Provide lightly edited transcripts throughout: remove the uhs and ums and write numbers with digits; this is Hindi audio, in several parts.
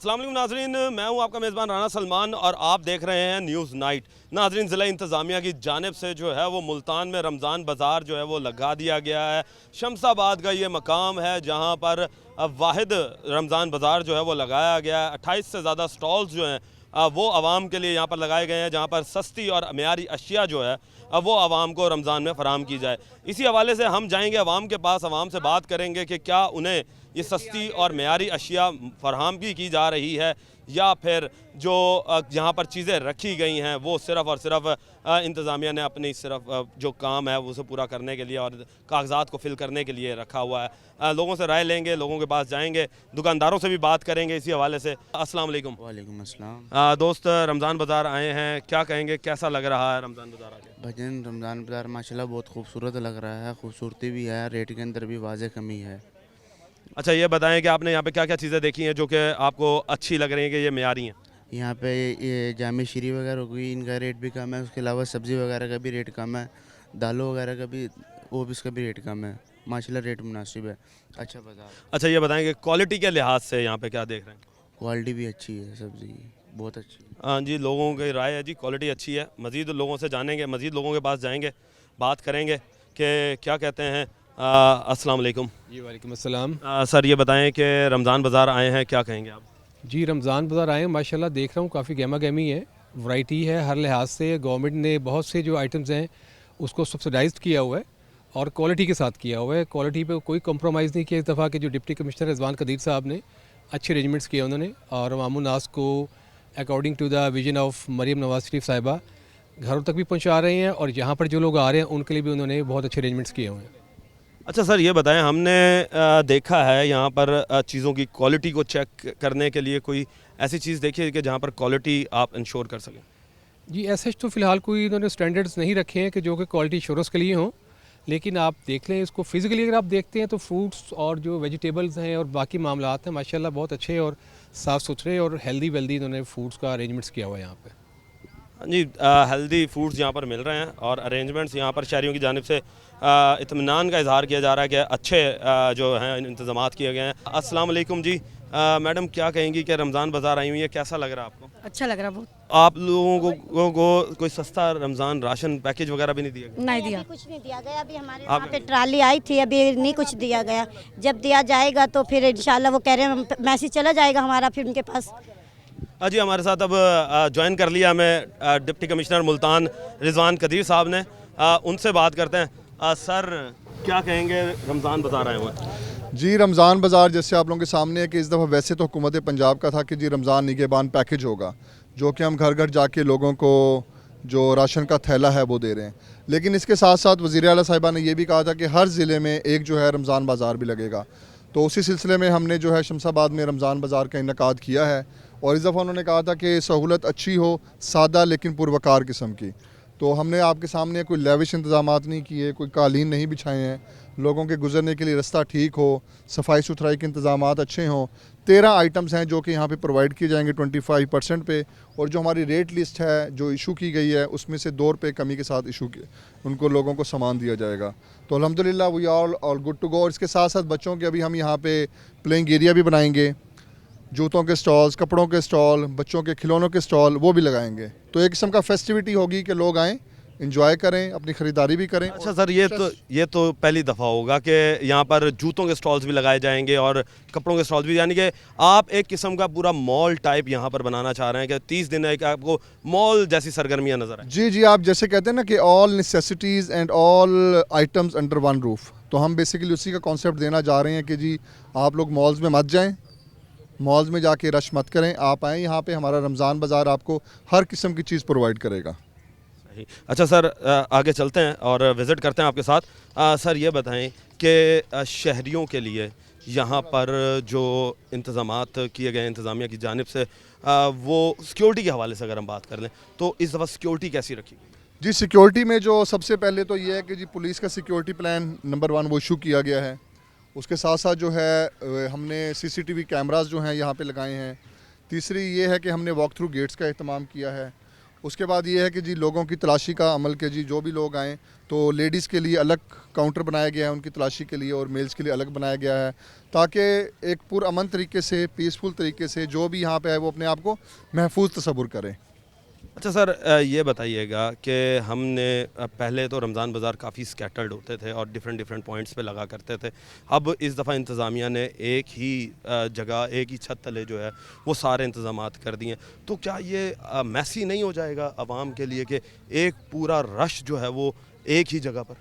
अस्सलाम वालेकुम नाजरीन, मैं हूं आपका मेज़बान राना सलमान और आप देख रहे हैं न्यूज़ नाइट। नाजरीन, ज़िला इंतज़ामिया की जानिब से जो है वो मुल्तान में रमज़ान बाज़ार जो है वो लगा दिया गया है। शमसाबाद का ये मकाम है जहां पर वाहिद रमज़ान बाज़ार जो है वो लगाया गया है। 28 से ज़्यादा स्टॉल्स जो हैं वो आवाम के लिए यहाँ पर लगाए गए हैं, जहाँ पर सस्ती और मेयारी अशिया जो है वो आवाम को रमज़ान में फ़राहम की जाए। इसी हवाले से हम जाएंगे आवाम के पास, आवाम से बात करेंगे कि क्या उन्हें ये सस्ती और मेयारी अशिया फराहम की जा रही है या फिर जो यहाँ पर चीज़ें रखी गई हैं वो सिर्फ़ और सिर्फ इंतज़ामिया ने अपनी सिर्फ जो काम है उसे पूरा करने के लिए और कागजात को फिल करने के लिए रखा हुआ है। लोगों से राय लेंगे, लोगों के पास जाएंगे, दुकानदारों से भी बात करेंगे इसी हवाले से। अस्सलाम वालेकुम। वालेकुम अस्सलाम। दोस्त, रमज़ान बाज़ार आए हैं, क्या कहेंगे, कैसा लग रहा है रमज़ान बाज़ार आके? भजन रमज़ान बाज़ार माशाल्लाह बहुत खूबसूरत लग रहा है, खूबसूरती भी है, रेट के अंदर भी वाज़े कमी है। अच्छा, ये बताएं कि आपने यहाँ पे क्या क्या चीज़ें देखी हैं जो कि आपको अच्छी लग रही हैं कि ये मेयारी हैं? यहाँ पे ये जामे शीरी वगैरह हो गई, इनका रेट भी कम है। उसके अलावा सब्ज़ी वगैरह का भी रेट कम है, दालों वगैरह का भी इसका भी रेट कम है। माशाल्लाह रेट मुनासिब है, अच्छा बाज़ार। अच्छा, ये बताएं कि क्वालिटी के लिहाज से यहाँ पे क्या देख रहे हैं? क्वालिटी भी अच्छी है, सब्ज़ी बहुत अच्छी है। हाँ जी, लोगों की राय है जी, क्वालिटी अच्छी है। मज़ीद लोगों से जानेंगे, मज़ीद लोगों के पास जाएंगे, बात करेंगे कि क्या कहते हैं। अस्सलाम वालेकुम। जी वालेकुम अस्सलाम। सर, ये बताएं कि रमज़ान बाज़ार आए हैं, क्या कहेंगे आप? जी रमज़ान बाज़ार आए हैं, माशाल्लाह देख रहा हूँ काफ़ी गहमा गहमी है, वैरायटी है हर लिहाज से। गवर्नमेंट ने बहुत से जो आइटम्स हैं उसको सब्सिडाइज्ड किया हुआ है और क्वालिटी के साथ किया हुआ है। क्वालिटी पे कोई कम्प्रोमाइज़ नहीं किया। इस दफ़ा के जो डिप्टी कमिश्नर रिजवान कदीर साहब ने अच्छे अरेंजमेंट्स किए उन्होंने, और अवाम नास को according to the vision of Maryam Nawaz Sharif sahiba घरों तक भी पहुँचा रहे हैं, और यहाँ पर जो लोग आ रहे हैं उनके लिए भी उन्होंने बहुत अच्छे अरेंजमेंट्स किए हुए हैं। अच्छा सर, ये बताएं, हमने देखा है यहाँ पर चीज़ों की क्वालिटी को चेक करने के लिए कोई ऐसी चीज़ देखी है कि जहाँ पर क्वालिटी आप इंश्योर कर सकें? जी ऐसे तो फ़िलहाल कोई इन्होंने स्टैंडर्ड्स नहीं रखे हैं कि जो कि क्वालिटी इंश्योरेंस के लिए हों, लेकिन आप देख लें इसको फिज़िकली अगर आप देखते हैं तो फ्रूट्स और जो वेजिटेबल्स हैं और बाकी मामलात हैं माशाल्लाह बहुत अच्छे और साफ़ सुथरे और हेल्दी वेल्दी इन्होंने फूड्स का अरेंजमेंट्स किया हुआ है यहाँ पे। हाँ जी, हेल्दी फूड्स यहाँ पर मिल रहे हैं और अरेंजमेंट्स यहाँ पर शहरियों की जानिब से इत्मीनान का इजहार किया जा रहा है कि अच्छे जो हैं इंतज़ामात किए गए हैं। अस्सलाम वालेकुम जी। मैडम, क्या कहेंगी कि रमज़ान बाज़ार आई हुई है, कैसा लग रहा है आपको? अच्छा लग रहा बहुत। आप लोगों को कोई सस्ता रमज़ान राशन पैकेज वगैरह भी नहीं दिया गया? नहीं दिया, कुछ नहीं दिया गया। अभी हमारे आप वहाँ पे ट्राली आई थी, अभी नहीं कुछ दिया गया। जब दिया जाएगा तो फिर इंशाल्लाह वो कह रहे हैं मैसेज चला जाएगा हमारा फिर उनके पास। जी, हमारे साथ अब ज्वाइन कर लिया हमें डिप्टी कमिश्नर मुल्तान रिजवान कदीर साहब ने। उनसे बात करते हैं। सर, क्या कहेंगे, रमज़ान बाज़ार आए हुए हैं? जी, रमज़ान बाज़ार जैसे आप लोगों के सामने है कि इस दफ़ा वैसे तो हुकूमत पंजाब का था कि जी रमज़ान निगहबान पैकेज होगा, जो कि हम घर घर जाके लोगों को जो राशन का थैला है वो दे रहे हैं। लेकिन इसके साथ साथ वज़ीर आला साहिबा ने यह भी कहा था कि हर ज़िले में एक जो है रमज़ान बाज़ार भी लगेगा। तो उसी सिलसिले में हमने जो है शमसाबाद में रमज़ान बाज़ार का इनकाद किया है, और इस दफ़ा उन्होंने कहा था कि सहूलत अच्छी हो, सादा लेकिन पुरवकार किस्म की। तो हमने आपके सामने कोई लेविश इंतज़ामात नहीं किए, कोई कालीन नहीं बिछाए हैं, लोगों के गुजरने के लिए रास्ता ठीक हो, सफाई सुथराई के इंतज़ामात अच्छे हों। 13 आइटम्स हैं जो कि यहाँ पे प्रोवाइड किए जाएंगे 25% पे, और जो हमारी रेट लिस्ट है जो इशू की गई है उसमें से ₹2 कमी के साथ इशू उनको लोगों को सामान दिया जाएगा। तो अल्हम्दुलिल्लाह we all good to go. और इसके साथ साथ बच्चों के अभी हम यहाँ पे प्लेइंग एरिया भी बनाएंगे, जूतों के स्टॉल्स, कपड़ों के स्टॉल, बच्चों के खिलौनों के स्टॉल वो भी लगाएंगे। तो एक किस्म का फेस्टिविटी होगी कि लोग आएँ, इंजॉय करें, अपनी ख़रीदारी भी करें। अच्छा सर, ये तो पहली दफ़ा होगा कि यहाँ पर जूतों के स्टॉल्स भी लगाए जाएंगे और कपड़ों के स्टॉल्स भी, यानी कि आप एक किस्म का पूरा मॉल टाइप यहाँ पर बनाना चाह रहे हैं कि 30 दिन है कि आपको मॉल जैसी सरगर्मियाँ नजर आए। जी, आप जैसे कहते हैं ना कि all necessities and all items under one roof, तो हम बेसिकली उसी का कॉन्सेप्ट देना चाह रहे हैं कि जी आप लोग मॉल्स में मत जाएँ, मॉल्स में जाके रश मत करें, आप आएँ यहाँ पे। हमारा रमज़ान बाज़ार आपको हर किस्म की चीज़ प्रोवाइड करेगा। अच्छा सर, आगे चलते हैं और विज़िट करते हैं आपके साथ। सर, ये बताएं कि शहरियों के लिए यहाँ पर जो इंतज़ामात किए गए इंतज़ामिया की जानिब से, वो सिक्योरिटी के हवाले से अगर हम बात कर लें तो इस दफ़ा सिक्योरिटी कैसी रखी गई? जी, सिक्योरिटी में जो सबसे पहले तो ये है कि जी पुलिस का सिक्योरिटी प्लान नंबर 1 वो इशू किया गया है। उसके साथ साथ जो है हमने CCTV कैमरास जो हैं यहाँ पे लगाए हैं। तीसरी ये है कि हमने वॉक थ्रू गेट्स का अहतमाम किया है। उसके बाद ये है कि जी लोगों की तलाशी का अमल के जी जो भी लोग आएँ तो लेडीज़ के लिए अलग काउंटर बनाया गया है उनकी तलाशी के लिए, और मेल्स के लिए अलग बनाया गया है, ताकि एक पुरअमन तरीके से, पीसफुल तरीके से जो भी यहाँ पे है वो अपने आप को महफूज तसव्वुर करें। अच्छा सर, ये बताइएगा कि हमने पहले तो रमज़ान बाज़ार काफ़ी स्कैटर्ड होते थे और डिफरेंट डिफरेंट पॉइंट्स पे लगा करते थे। अब इस दफ़ा इंतज़ामिया ने एक ही जगह, एक ही छत तले जो है वो सारे इंतज़ामात कर दिए। तो क्या ये मैसी नहीं हो जाएगा आवाम के लिए कि एक पूरा रश जो है वो एक ही जगह पर?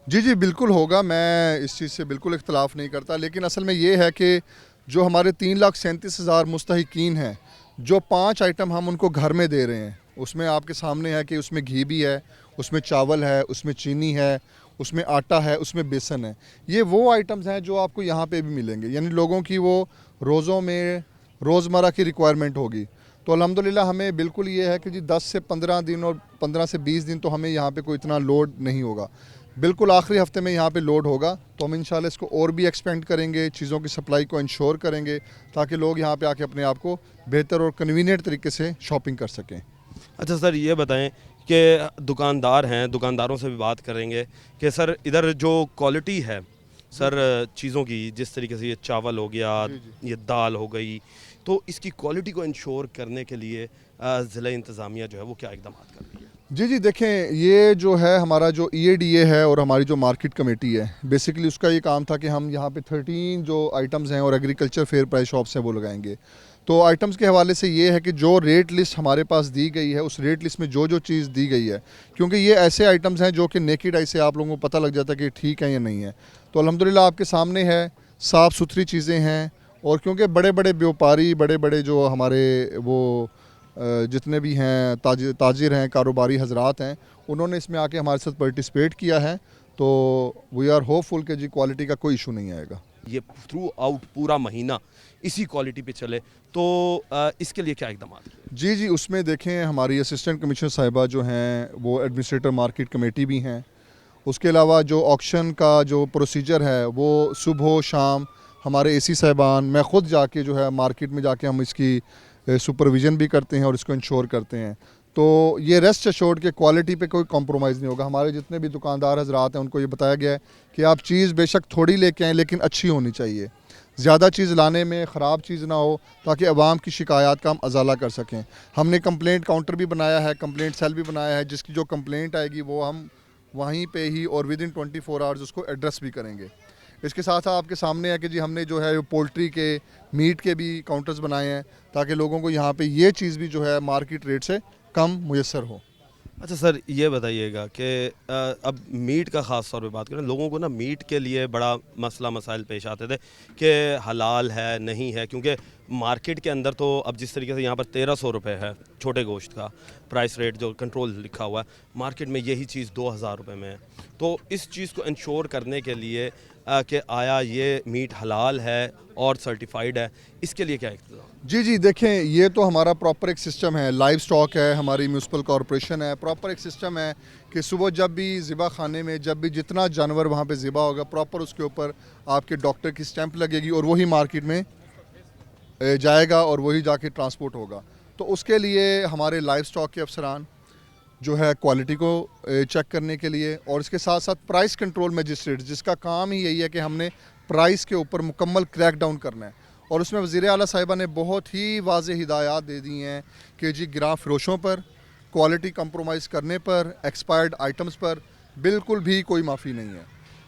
जी जी बिल्कुल होगा, मैं इस चीज़ से बिल्कुल इख्तलाफ नहीं करता, लेकिन असल में ये है कि जो हमारे 3,37,000 मुस्तहिकीन हैं, जो 5 आइटम हम उनको घर में दे रहे हैं, उसमें आपके सामने है कि उसमें घी भी है, उसमें चावल है, उसमें चीनी है, उसमें आटा है, उसमें बेसन है। ये वो आइटम्स हैं जो आपको यहाँ पे भी मिलेंगे, यानी लोगों की वो रोज़ों में रोज़मर्रा की रिक्वायरमेंट होगी। तो अल्हम्दुलिल्लाह हमें बिल्कुल ये है कि जी 10 से 15 दिन और 15 से 20 दिन तो हमें यहाँ पे कोई इतना लोड नहीं होगा। बिल्कुल आखिरी हफ्ते में यहाँ पे लोड होगा, तो हम इंशाल्लाह इसको और भी एक्सपेंड करेंगे, चीज़ों की सप्लाई को इंश्योर करेंगे, ताकि लोग यहाँ पे आके अपने आप को बेहतर और कन्वीनियंट तरीके से शॉपिंग कर सकें। अच्छा सर, ये बताएं कि दुकानदार हैं, दुकानदारों से भी बात करेंगे कि सर इधर जो क्वालिटी है सर चीज़ों की, जिस तरीके से ये चावल हो गया, ये दाल हो गई, तो इसकी क्वालिटी को इंश्योर करने के लिए ज़िला इंतज़ामिया जो है वो क्या इक़दाम कर रही है? जी जी देखें, ये जो है हमारा जो EADA है और हमारी जो मार्केट कमेटी है, बेसिकली उसका ये काम था कि हम यहाँ पे 13 जो आइटम्स हैं और एग्रीकल्चर फेयर प्राइस शॉप्स हैं वो लगाएंगे। तो आइटम्स के हवाले से ये है कि जो रेट लिस्ट हमारे पास दी गई है, उस रेट लिस्ट में जो जो चीज़ दी गई है, क्योंकि ये ऐसे आइटम्स हैं जो कि नेकेड आई से आप लोगों को पता लग जाता है कि ठीक है या नहीं है। तो अल्हम्दुलिल्लाह आपके सामने है, साफ़ सुथरी चीज़ें हैं, और क्योंकि बड़े बड़े व्यापारी, बड़े बड़े जो हमारे वो जितने भी हैं ताजिर हैं, कारोबारी हजरात हैं, उन्होंने इसमें आके हमारे साथ पार्टिसिपेट किया है। तो वी आर होपफुल कि जी क्वालिटी का कोई इशू नहीं आएगा। ये थ्रू आउट पूरा महीना इसी क्वालिटी पे चले, तो इसके लिए क्या इकदाम किए? जी जी, उसमें देखें हमारी असिस्टेंट कमिश्नर साहिबा जो हैं वो एडमिनिस्ट्रेटर मार्केट कमेटी भी हैं। उसके अलावा जो ऑक्शन का जो प्रोसीजर है वो सुबह शाम हमारे AC साहिबान, मैं ख़ुद जाके जो है मार्केट में जाके हम इसकी सुपरविज़न भी करते हैं और इसको इंश्योर करते हैं। तो ये रेस्ट अश्योर्ड के क्वालिटी पे कोई कॉम्प्रोमाइज़ नहीं होगा। हमारे जितने भी दुकानदार हजरात हैं उनको ये बताया गया है कि आप चीज़ बेशक थोड़ी लेके आएँ, लेकिन अच्छी होनी चाहिए। ज़्यादा चीज़ लाने में ख़राब चीज़ ना हो, ताकि आवाम की शिकायत का हम अजाला कर सकें। हमने कंप्लेंट काउंटर भी बनाया है, कंप्लेंट सेल भी बनाया है, जिसकी जो कंप्लेंट आएगी वो हम वहीं पे ही और विदिन 24 आवर्स उसको एड्रेस भी करेंगे। इसके साथ साथ आपके सामने है कि जी हमने जो है पोल्ट्री के, मीट के भी काउंटर्स बनाए हैं, ताकि लोगों को यहाँ पे ये चीज़ भी जो है मार्केट रेट से कम मुयस्सर हो। अच्छा सर, ये बताइएगा कि अब मीट का ख़ास तौर पे बात करें, लोगों को ना मीट के लिए बड़ा मसला मसाइल पेश आते थे कि हलाल है नहीं है, क्योंकि मार्केट के अंदर तो अब जिस तरीके से यहाँ पर 1300 रुपये है छोटे गोश्त का प्राइस रेट जो कंट्रोल लिखा हुआ है, मार्केट में यही चीज़ 2000 रुपये में है। तो इस चीज़ को इंश्योर करने के लिए कि आया ये मीट हलाल है और सर्टिफाइड है, इसके लिए क्या इंतज़ाम? जी जी देखें, ये तो हमारा प्रॉपर एक सिस्टम है, लाइव स्टॉक है, हमारी म्यूनसिपल कॉरपोरेशन है, प्रॉपर एक सिस्टम है कि सुबह जब भी ज़िबा खाने में जब भी जितना जानवर वहाँ पे ज़िबा होगा, प्रॉपर उसके ऊपर आपके डॉक्टर की स्टैंप लगेगी और वही मार्केट में जाएगा और वही जाके ट्रांसपोर्ट होगा। तो उसके लिए हमारे लाइव स्टॉक के अफसरान जो है क्वालिटी को चेक करने के लिए, और इसके साथ साथ प्राइस कंट्रोल मजिस्ट्रेट, जिसका काम ही यही है कि हमने प्राइस के ऊपर मुकम्मल क्रैक डाउन करना है। और उसमें वज़ीर आला साहिबा ने बहुत ही वाज़ेह हिदायत दे दी हैं कि जी गिरां फरोशों पर, क्वालिटी कंप्रोमाइज़ करने पर, एक्सपायर्ड आइटम्स पर बिल्कुल भी कोई माफ़ी नहीं है।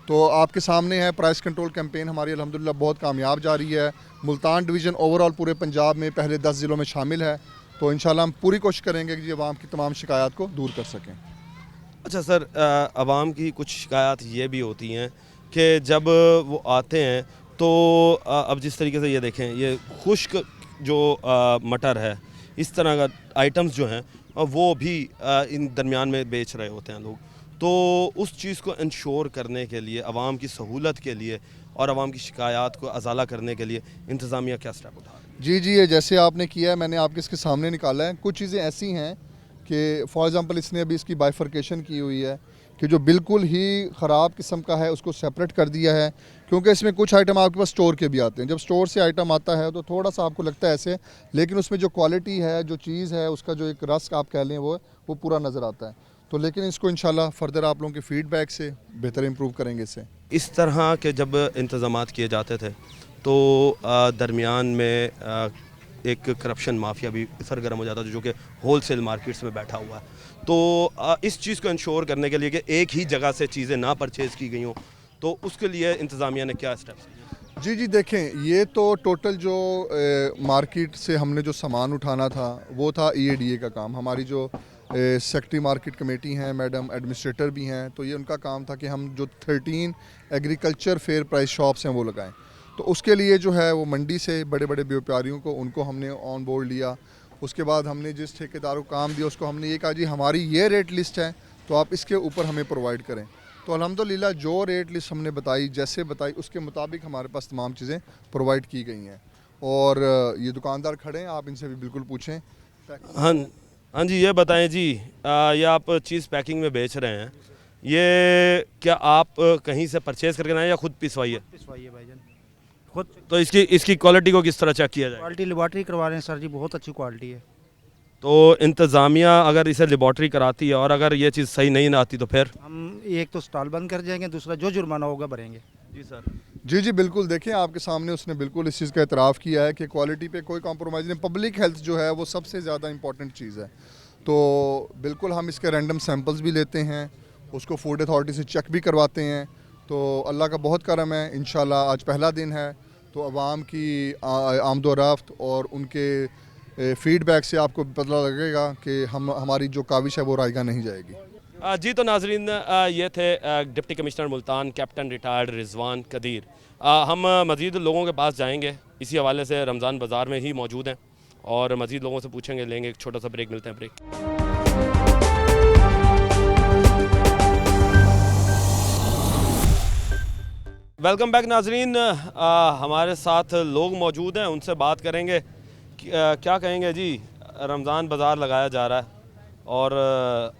तो आपके सामने है प्राइस कंट्रोल कैंपेन हमारी अल्हम्दुलिल्लाह बहुत कामयाब जा रही है। मुल्तान डिवीज़न ओवरऑल पूरे पंजाब में पहले 10 ज़िलों में शामिल है। तो इंशाल्लाह हम पूरी कोशिश करेंगे कि आवाम की तमाम शिकायत को दूर कर सकें। अच्छा सर, आवाम की कुछ शिकायत ये भी होती हैं कि जब वो आते हैं तो अब जिस तरीके से ये देखें, ये खुश्क जो मटर है, इस तरह का आइटम्स जो हैं वो भी इन दरमियान में बेच रहे होते हैं लोग। तो उस चीज़ को इंश्योर करने के लिए, आवाम की सहूलत के लिए और आवाम की शिकायत को अजाला करने के लिए इंतज़ामिया क्या स्टेप उठा रही है? जी जी, ये जैसे आपने किया है, मैंने आपके इसके सामने निकाला है। कुछ चीज़ें ऐसी हैं कि फॉर एग्ज़ाम्पल इसने अभी इसकी बाइफर्केशन की हुई है कि जो बिल्कुल ही ख़राब किस्म का है उसको सेपरेट कर दिया है, क्योंकि इसमें कुछ आइटम आपके पास स्टोर के भी आते हैं। जब स्टोर से आइटम आता है तो थोड़ा सा आपको लगता है ऐसे, लेकिन उसमें जो क्वालिटी है, जो चीज़ है, उसका जो एक रस आप कह लें वो पूरा नज़र आता है। तो लेकिन इसको इंशाल्लाह फर्दर आप लोगों के फीडबैक से बेहतर इम्प्रूव करेंगे इससे। इस तरह के जब इंतज़ामात किए जाते थे तो दरमियान में एक करप्शन माफिया भी सरगर्म हो जाता था, जो कि होल सेल मार्केट्स में बैठा हुआ है। तो इस चीज़ को इंश्योर करने के लिए कि एक ही जगह से चीज़ें ना परचेज़ की गई हों, तो उसके लिए इंतज़ामिया ने क्या स्टेप्स लिए? जी देखें, ये तो टोटल जो मार्केट से हमने जो सामान उठाना था वो था EADA का काम। हमारी जो सेक्रेटरी मार्केट कमेटी हैं, मैडम एडमिनिस्ट्रेटर भी हैं, तो ये उनका काम था कि हम जो 13 एग्रीकल्चर फेयर प्राइस शॉप्स हैं वो लगाएं। तो उसके लिए जो है वो मंडी से बड़े बड़े व्यापारियों को उनको हमने ऑन बोर्ड लिया। उसके बाद हमने जिस ठेकेदार को काम दिया उसको हमने ये कहा जी हमारी ये रेट लिस्ट है, तो आप इसके ऊपर हमें प्रोवाइड करें। तो अल्हम्दुलिल्लाह जो रेट लिस्ट हमने बताई, जैसे बताई, उसके मुताबिक हमारे पास तमाम चीज़ें प्रोवाइड की गई हैं। और ये दुकानदार खड़े हैं, आप इनसे भी बिल्कुल पूछें। हाँ जी, ये बताएं जी, ये आप चीज़ पैकिंग में बेच रहे हैं, ये क्या आप कहीं से परचेज़ करके लाए या खुद पिसवाई है? पिसवाई है भाईजान, खुद। तो इसकी क्वालिटी को किस तरह चेक किया जाए? क्वालिटी लेबॉर्ट्री करवा रहे हैं सर जी, बहुत अच्छी क्वालिटी है। तो इंतज़ामिया अगर इसे लेबॉर्ट्री कराती है और अगर ये चीज़ सही नहीं आती तो फिर हम एक तो स्टॉल बंद कर जाएंगे, दूसरा जो जुर्माना होगा भरेंगे। जी सर। जी बिल्कुल, देखें आपके सामने उसने बिल्कुल इस चीज़ का एतराफ़ किया है कि क्वालिटी पे कोई कॉम्प्रोमाइज़ नहीं। पब्लिक हेल्थ जो है वो सबसे ज़्यादा इंपॉर्टेंट चीज़ है। तो बिल्कुल हम इसके रैंडम सैंपल्स भी लेते हैं, उसको फूड अथॉरिटी से चेक भी करवाते हैं। तो अल्लाह का बहुत करम है, इंशाल्लाह आज पहला दिन है, तो अवाम की आमदोरफ्त और उनके फीडबैक से आपको पता लगेगा कि हमारी जो काविश है वो रायगा नहीं जाएगी। जी तो नाजरीन, ये थे deputy commissioner Multan captain retired Rizwan Qadeer. हम मज़ीद लोगों के पास जाएंगे, इसी हवाले से रमज़ान बाज़ार में ही मौजूद हैं और मज़ीद लोगों से पूछेंगे, लेंगे एक छोटा सा ब्रेक, मिलते हैं ब्रेक। वेलकम बैक नाजरीन, हमारे साथ लोग मौजूद हैं, उनसे बात करेंगे। क्या कहेंगे जी, रमज़ान बाज़ार लगाया जा रहा है और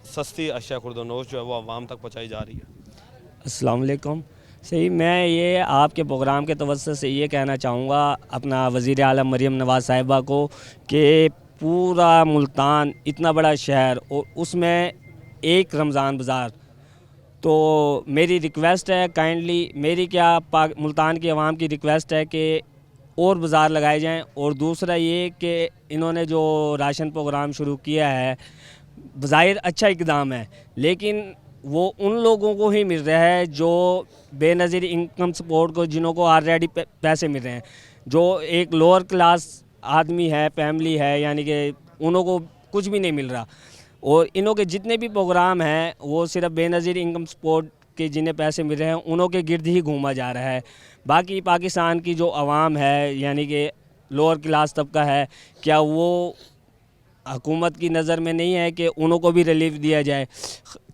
सस्ती अशिया खुर्दनोश जो है वो आवाम तक पहुँचाई जा रही है। अस्सलाम वालेकुम। सही, मैं ये आपके प्रोग्राम के तवज्जुह से ये कहना चाहूँगा अपना वज़ीर आला मरियम नवाज़ साहिबा को कि पूरा मुल्तान इतना बड़ा शहर और उसमें एक रमज़ान बाज़ार, तो मेरी रिक्वेस्ट है काइंडली, मेरी क्या मुल्तान की आवाम की रिक्वेस्ट है कि और बाज़ार लगाए जाएं। और दूसरा ये कि इन्होंने जो राशन प्रोग्राम शुरू किया है, बज़ाहिर अच्छा इक़दाम है, लेकिन वो उन लोगों को ही मिल रहा है जो बेनज़ीर इनकम सपोर्ट को, जिन्हों को ऑलरेडी पैसे मिल रहे हैं। जो एक लोअर क्लास आदमी है, फैमिली है, यानी कि उन्हों को कुछ भी नहीं मिल रहा। और इन्हों के जितने भी प्रोग्राम हैं वो सिर्फ बेनज़ीर इनकम सपोर्ट के जिन्हें पैसे मिल रहे हैं उन्हों के गिर्द ही घूमा जा रहा है। बाकी पाकिस्तान की जो आवाम है, यानी कि लोअर क्लास तबका है, क्या वो हुकूमत की नज़र में नहीं है कि उन्हों को भी रिलीफ दिया जाए?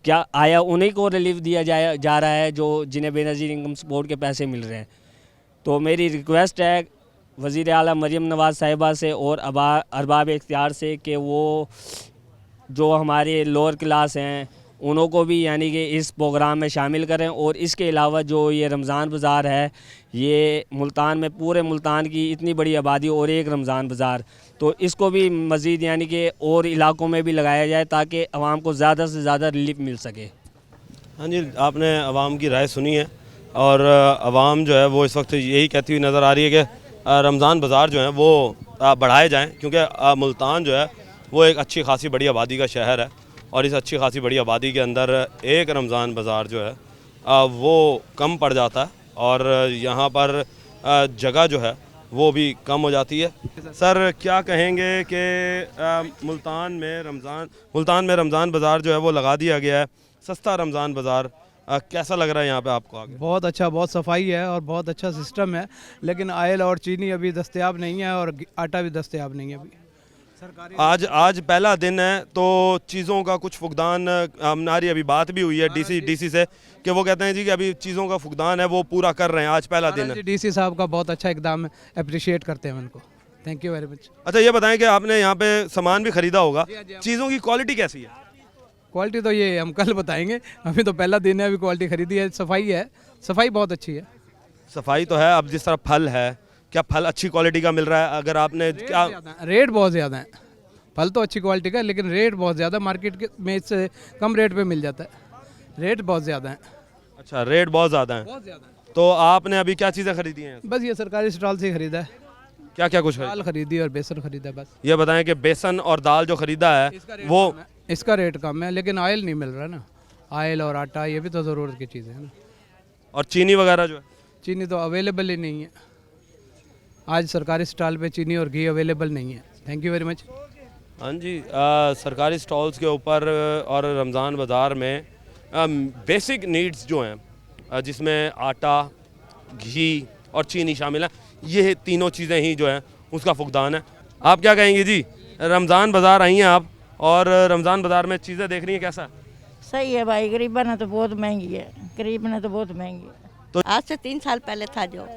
क्या आया उन्हीं को रिलीफ दिया जा रहा है जो जिन्हें बेनज़ीर इनकम सपोर्ट के पैसे मिल रहे हैं? तो मेरी रिक्वेस्ट है वज़ीर आला मरियम नवाज़ साहिबा से और अरबाब इख्तियार से कि वो जो हमारे लोअर क्लास हैं उन्हों को भी यानी कि इस प्रोग्राम में शामिल करें। और इसके अलावा जो ये रमज़ान बाज़ार है, ये मुल्तान में, पूरे मुल्तान की इतनी बड़ी आबादी और एक रमज़ान बाज़ार, तो इसको भी मज़ीद यानी कि और इलाकों में भी लगाया जाए ताकि आवाम को ज़्यादा से ज़्यादा रिलीफ मिल सके। हाँ जी, आपने आवाम की राय सुनी है और आवाम जो है वो इस वक्त यही कहती हुई नज़र आ रही है कि रमज़ान बाज़ार जो है वो बढ़ाए जाएँ, क्योंकि मुल्तान जो है वो एक अच्छी खासी बड़ी आबादी का शहर है और इस अच्छी खासी बड़ी आबादी के अंदर एक रमज़ान बाज़ार जो है वो कम पड़ जाता है और यहाँ पर जगह जो है वो भी कम हो जाती है। सर क्या कहेंगे कि मुल्तान में रमज़ान बाज़ार जो है वो लगा दिया गया है, सस्ता रमज़ान बाज़ार, कैसा लग रहा है यहाँ पे आपको आगे? बहुत अच्छा, बहुत सफाई है और बहुत अच्छा सिस्टम है, लेकिन ऑयल और चीनी अभी दस्तयाब नहीं है और आटा भी दस्तयाब नहीं है अभी। आज पहला दिन है तो चीज़ों का कुछ फुकदान, हमारी अभी बात भी हुई है डीसी से कि वो कहते हैं जी कि अभी चीज़ों का फुकदान है वो पूरा कर रहे हैं, आज पहला दिन है। डीसी साहब का बहुत अच्छा इकदाम है, अप्रिशिएट करते हैं उनको, थैंक यू वेरी मच। अच्छा ये बताएं कि आपने यहाँ पे सामान भी ख़रीदा होगा, चीज़ों की क्वालिटी कैसी है? क्वालिटी तो ये हम कल बताएंगे, अभी तो पहला दिन है, अभी क्वालिटी खरीदी है। सफाई बहुत अच्छी है। सफाई तो है, अब जिस तरह फल है, क्या फल अच्छी क्वालिटी का मिल रहा है? अगर आपने क्या रेट बहुत ज़्यादा है, फल तो अच्छी क्वालिटी का है, लेकिन रेट बहुत ज़्यादा में इससे कम रेट पे मिल जाता है। रेट बहुत ज़्यादा है। अच्छा, रेट बहुत ज़्यादा है। बहुत ज़्यादा है। तो आपने अभी क्या चीज़ें खरीदी हैं? बस ये सरकारी स्टॉल से ही खरीदा है। क्या क्या कुछ खरीदा? दाल खरीदी और बेसन खरीदा बस। ये बताएं कि बेसन और दाल जो खरीदा है वो इसका रेट कम है, लेकिन ऑयल नहीं मिल रहा ना। ऑयल और आटा ये भी तो ज़रूरत की चीज़ें हैं ना। और चीनी वगैरह जो है, चीनी तो अवेलेबल ही नहीं है। आज सरकारी स्टॉल पे चीनी और घी अवेलेबल नहीं है। Thank you very much. हाँ जी, सरकारी स्टॉल्स के ऊपर और रमज़ान बाज़ार में बेसिक नीड्स जो हैं, जिसमें आटा, घी और चीनी शामिल है, ये तीनों चीज़ें ही जो हैं उसका फुकदान है। आप क्या कहेंगी जी? रमज़ान बाज़ार आई हैं आप और रमज़ान बाज़ार में चीज़ें देख रही हैं, कैसा है? सही है भाई, गरीबा ने तो बहुत महंगी है, गरीब ने तो बहुत महंगी है। तो आज से 3 साल पहले था जो,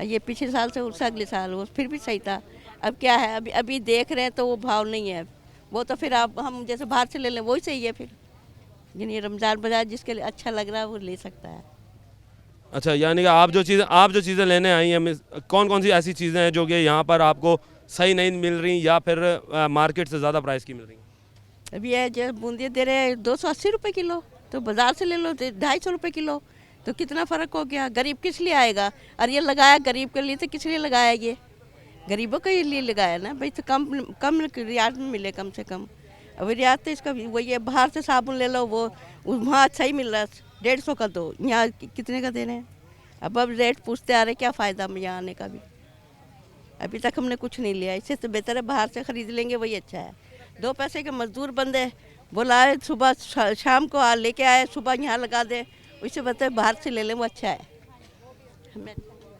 ये पिछले साल से उससे अगले साल वो फिर भी सही था। अब क्या है, अभी देख रहे हैं तो वो भाव नहीं है, वो तो फिर आप हम जैसे बाहर से ले लें वही सही है फिर। लेकिन ये रमज़ान बाजार जिसके लिए अच्छा लग रहा है वो ले सकता है। अच्छा, यानी कि आप जो चीज़ें लेने आई हैं, कौन कौन सी ऐसी चीज़ें हैं जो कि यहाँ पर आपको सही नहीं मिल रही या फिर मार्केट से ज़्यादा प्राइस की मिल रही हैं? अभी ये जो बूंदी दे रहे हैं 280 रुपये किलो, तो बाज़ार से ले लो तो 250 रुपये किलो, तो कितना फ़र्क हो गया। गरीब किस लिए आएगा? और ये लगाया गरीब के लिए, तो किस लिए लगाया? ये गरीबों के लिए लगाया ना भाई, तो कम रियायत में मिले कम से कम। अब रियायत तो इसका वही है, बाहर से साबुन ले लो, वो वहाँ अच्छा ही मिल रहा है, 150 का, तो यहाँ कितने का दे रहे हैं? अब रेट पूछते आ रहे, क्या फ़ायदा में यहाँ आने का भी। अभी तक हमने कुछ नहीं लिया, इससे तो बेहतर है बाहर से ख़रीद लेंगे, वही अच्छा है। 2 पैसे के मजदूर बंदे बुलाए, सुबह शाम को लेके आए, सुबह यहाँ लगा दे, उससे बेहतर बाहर से ले लें, वो अच्छा है।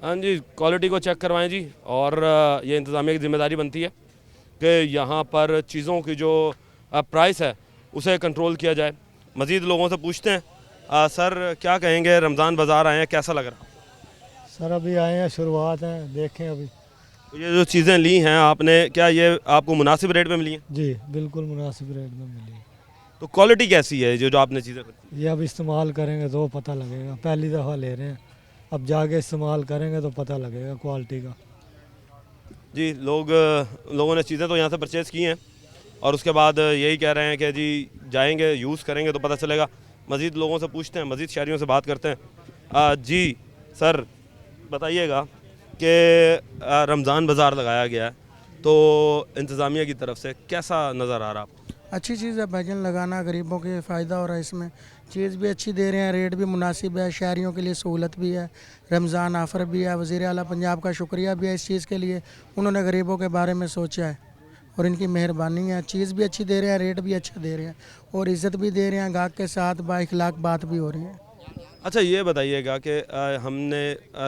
हाँ जी, क्वालिटी को चेक करवाएं जी, और ये इंतज़ामिया की जिम्मेदारी बनती है कि यहाँ पर चीज़ों की जो प्राइस है उसे कंट्रोल किया जाए। मज़ीद लोगों से पूछते हैं। सर क्या कहेंगे, रमज़ान बाज़ार आए हैं, कैसा लग रहा? सर अभी आए हैं, शुरुआत है, देखें अभी। तो ये जो चीज़ें ली हैं आपने, क्या ये आपको मुनासिब रेट में मिली हैं? जी बिल्कुल मुनासिब रेट में मिली। तो क्वालिटी कैसी है जो आपने चीज़ें खरीदी? ये अब इस्तेमाल करेंगे तो पता लगेगा, पहली दफ़ा ले रहे हैं, अब जाके इस्तेमाल करेंगे तो पता लगेगा क्वालिटी का। जी, लोगों ने चीज़ें तो यहाँ से परचेज़ की हैं और उसके बाद यही कह रहे हैं कि जी जाएंगे, यूज़ करेंगे तो पता चलेगा। मज़ीद लोगों से पूछते हैं, मज़ीद शहरियों से बात करते हैं। जी सर बताइएगा कि रमज़ान बाज़ार लगाया गया है, तो इंतज़ामिया की तरफ से कैसा नज़र आ रहा है आपको? अच्छी चीज़ है, भजन लगाना गरीबों के फ़ायदा हो रहा है इसमें। चीज़ भी अच्छी दे रहे हैं, रेट भी मुनासिब है, शहरियों के लिए सहूलत भी है, रमज़ान ऑफ़र भी है। वज़ीर आला पंजाब का शुक्रिया भी है इस चीज़ के लिए, उन्होंने गरीबों के बारे में सोचा है और इनकी मेहरबानी है। चीज़ भी अच्छी दे रहे हैं, रेट भी अच्छा दे रहे हैं और इज़्ज़त भी दे रहे हैं, गाहक के साथ बाइखलाक बात भी हो रही है। अच्छा, ये बताइएगा कि हमने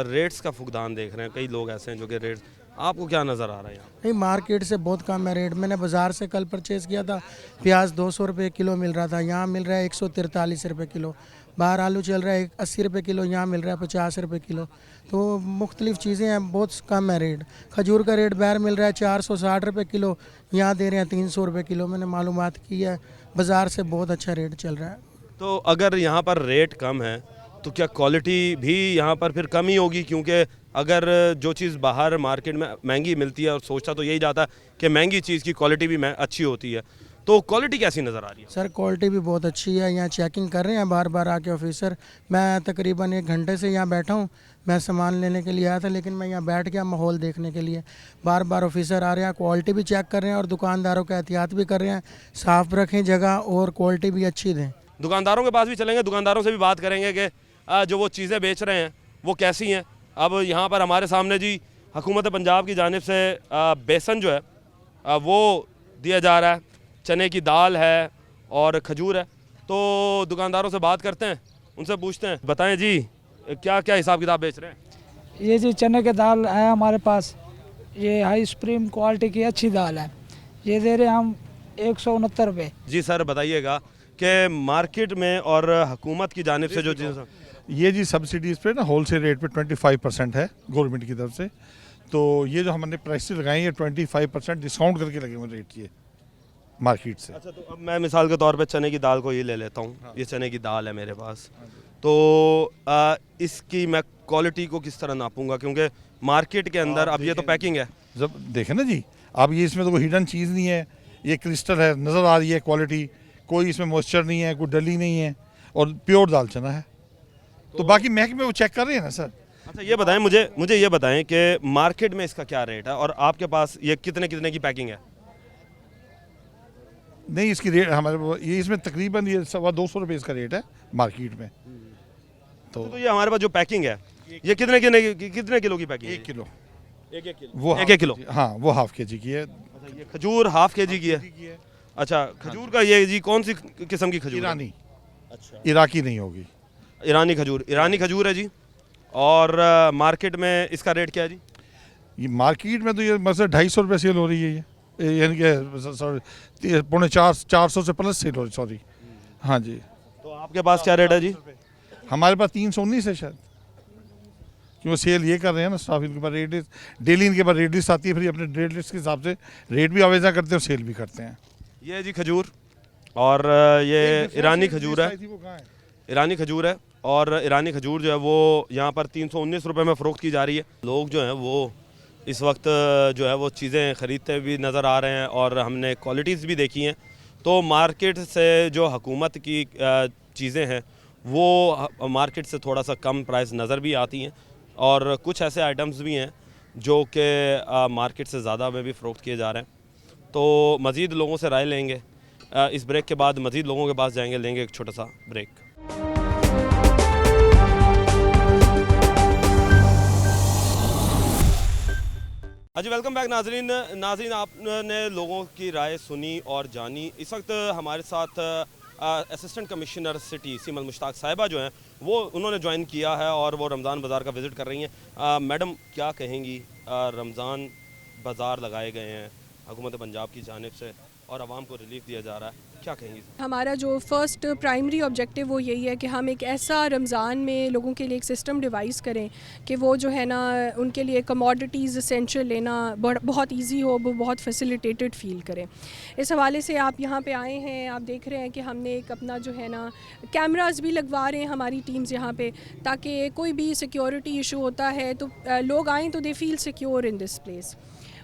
रेट्स का फुकदान देख रहे हैं, कई लोग ऐसे हैं जो कि रेट्स, आपको क्या नज़र आ रहा है यहाँ? नहीं, मार्केट से बहुत कम है रेट। मैंने बाज़ार से कल परचेज़ किया था, प्याज 200 रुपये किलो मिल रहा था, यहाँ मिल रहा है 143 रुपये किलो। बाहर आलू चल रहा है 80 रुपये किलो, यहाँ मिल रहा है 50 रुपये किलो। तो मुख्तलिफ़ चीज़ें हैं, बहुत कम है रेट। खजूर का रेट बाहर मिल रहा है 460 रुपये किलो, यहाँ दे रहे हैं 300 रुपये किलो। मैंने मालूमात की है, बाज़ार से बहुत अच्छा रेट चल रहा है। तो अगर यहाँ पर रेट कम है तो क्या क्वालिटी भी यहाँ पर फिर कम ही होगी? क्योंकि अगर जो चीज़ बाहर मार्केट में महंगी मिलती है, और सोचता तो यही जाता है कि महंगी चीज़ की क्वालिटी भी अच्छी होती है, तो क्वालिटी कैसी नज़र आ रही है? सर क्वालिटी भी बहुत अच्छी है, यहाँ चेकिंग कर रहे हैं बार बार आके ऑफिसर। मैं तकरीबन 1 घंटे से यहाँ बैठा हूँ, मैं सामान लेने के लिए आया था, लेकिन मैं यहाँ बैठ गया माहौल देखने के लिए। बार बार ऑफिसर आ रहे हैं, क्वालिटी भी चेक कर रहे हैं और दुकानदारों का एहतियात भी कर रहे हैं, साफ़ रखें जगह और क्वालिटी भी अच्छी दें। दुकानदारों के पास भी चलेंगे, दुकानदारों से भी बात करेंगे कि जो वो चीज़ें बेच रहे हैं वो कैसी हैं। अब यहाँ पर हमारे सामने जी हुकूमत पंजाब की जानिब से बेसन जो है वो दिया जा रहा है, चने की दाल है और खजूर है। तो दुकानदारों से बात करते हैं, उनसे पूछते हैं। बताएं जी, क्या क्या हिसाब किताब बेच रहे हैं? ये जी चने की दाल है हमारे पास, ये हाई सुप्रीम क्वालिटी की अच्छी दाल है, ये दे रहे हैं हम 169 रुपये। जी सर बताइएगा कि मार्केट में और हुकूमत की जानिब से जो चीज़, ये जी सब्सिडीज़ पे ना होलसेल रेट पे 25% है गवर्नमेंट की तरफ से, तो ये जो हमने प्राइसेस लगाई है 25% डिस्काउंट करके लगे हुए रेट ये। मार्केट से। अच्छा, तो अब मैं मिसाल के तौर पे चने की दाल को ये ले लेता हूँ, ये चने की दाल है मेरे पास, तो इसकी मैं क्वालिटी को किस तरह नापूंगा, क्योंकि मार्केट के अंदर अब ये तो पैकिंग है। जब देखें ना जी, अब ये इसमें तो कोई हिडन चीज़ नहीं है, ये क्रिस्टल है, नज़र आ रही है क्वालिटी, कोई इसमें मॉइस्चर नहीं है, कोई डली नहीं है, और प्योर दाल चना है। तो बाकी महकमे वो चेक कर रहे हैं ना सर। अच्छा, ये बताएं मुझे ये बताएं कि मार्केट में इसका क्या रेट है और आपके पास ये कितने की पैकिंग है? नहीं, इसकी रेट हमारे ये इसमें तकरीबन ये 250 रुपये इसका रेट है मार्केट में। तो ये हमारे पास जो पैकिंग है ये कितने किलो की पैकिंग है? 1 किलो। एक किलो? वो एक किलो? हाँ, वो हाफ केजी की है। अच्छा, ये खजूर हाफ केजी की है। अच्छा, खजूर का ये जी कौन सी किस्म की खजूर? ईरानी। अच्छा, इराकी नहीं होगी, ईरानी खजूर है जी। और मार्केट में इसका रेट क्या है जी? ये मार्केट में तो ये मतलब 250 रुपये सेल हो रही है, ये यानी कि सॉरी 450 से प्लस सेल हो रही, सॉरी। हाँ जी। तो आपके पास क्या रेट है जी? हमारे पास 319 है शायद, क्यों सेल ये कर रहे हैं ना स्टाफ, इनके पास रेट लिस्ट डेली, इनके पास रेट लिस्ट आती है, फिर अपने रेट लिस्ट के हिसाब से रेट भी आवेदन करते हैं और सेल भी करते हैं। ये जी खजूर, और ये ईरानी खजूर है, ईरानी खजूर है, और ईरानी खजूर जो है वो यहाँ पर 319 रुपये में फ़रोख्त की जा रही है। लोग जो हैं वो इस वक्त जो है वो चीज़ें ख़रीदते भी नज़र आ रहे हैं, और हमने क्वालिटीज़ भी देखी हैं। तो मार्केट से जो हुकूमत की चीज़ें हैं वो मार्केट से थोड़ा सा कम प्राइस नज़र भी आती हैं, और कुछ ऐसे आइटम्स भी हैं जो कि मार्केट से ज़्यादा में भी फ़रोख्त किए जा रहे हैं। तो मज़ीद लोगों से राय लेंगे, इस ब्रेक के बाद मज़ीद लोगों के पास जाएंगे, लेंगे एक छोटा सा ब्रेक। जी, वेलकम बैक नाजरीन, आपने लोगों की राय सुनी और जानी। इस वक्त हमारे साथ असिस्टेंट कमिश्नर सिटी सीमल मुश्ताक साहिबा जो हैं वो उन्होंने ज्वाइन किया है और वो रमज़ान बाज़ार का विज़िट कर रही हैं। मैडम, क्या कहेंगी? रमज़ान बाज़ार लगाए गए हैं हुकूमत पंजाब की जानिब से और आवाम को रिलीफ दिया जा रहा है, क्या कहेंगी? हमारा जो फर्स्ट प्राइमरी ऑब्जेक्टिव वो यही है कि हम एक ऐसा रमज़ान में लोगों के लिए एक सिस्टम डिवाइस करें कि वो जो है ना उनके लिए कमोडिटीज़ एसेंशियल लेना बहुत इजी हो, वो बहुत फैसिलिटेटेड फ़ील करें। इस हवाले से आप यहाँ पे आए हैं, आप देख रहे हैं कि हमने एक अपना जो है ना कैमरास भी लगवा रहे हैं हमारी टीम्स यहाँ पे, ताकि कोई भी सिक्योरिटी इशू होता है तो लोग आएँ तो they feel secure in this place.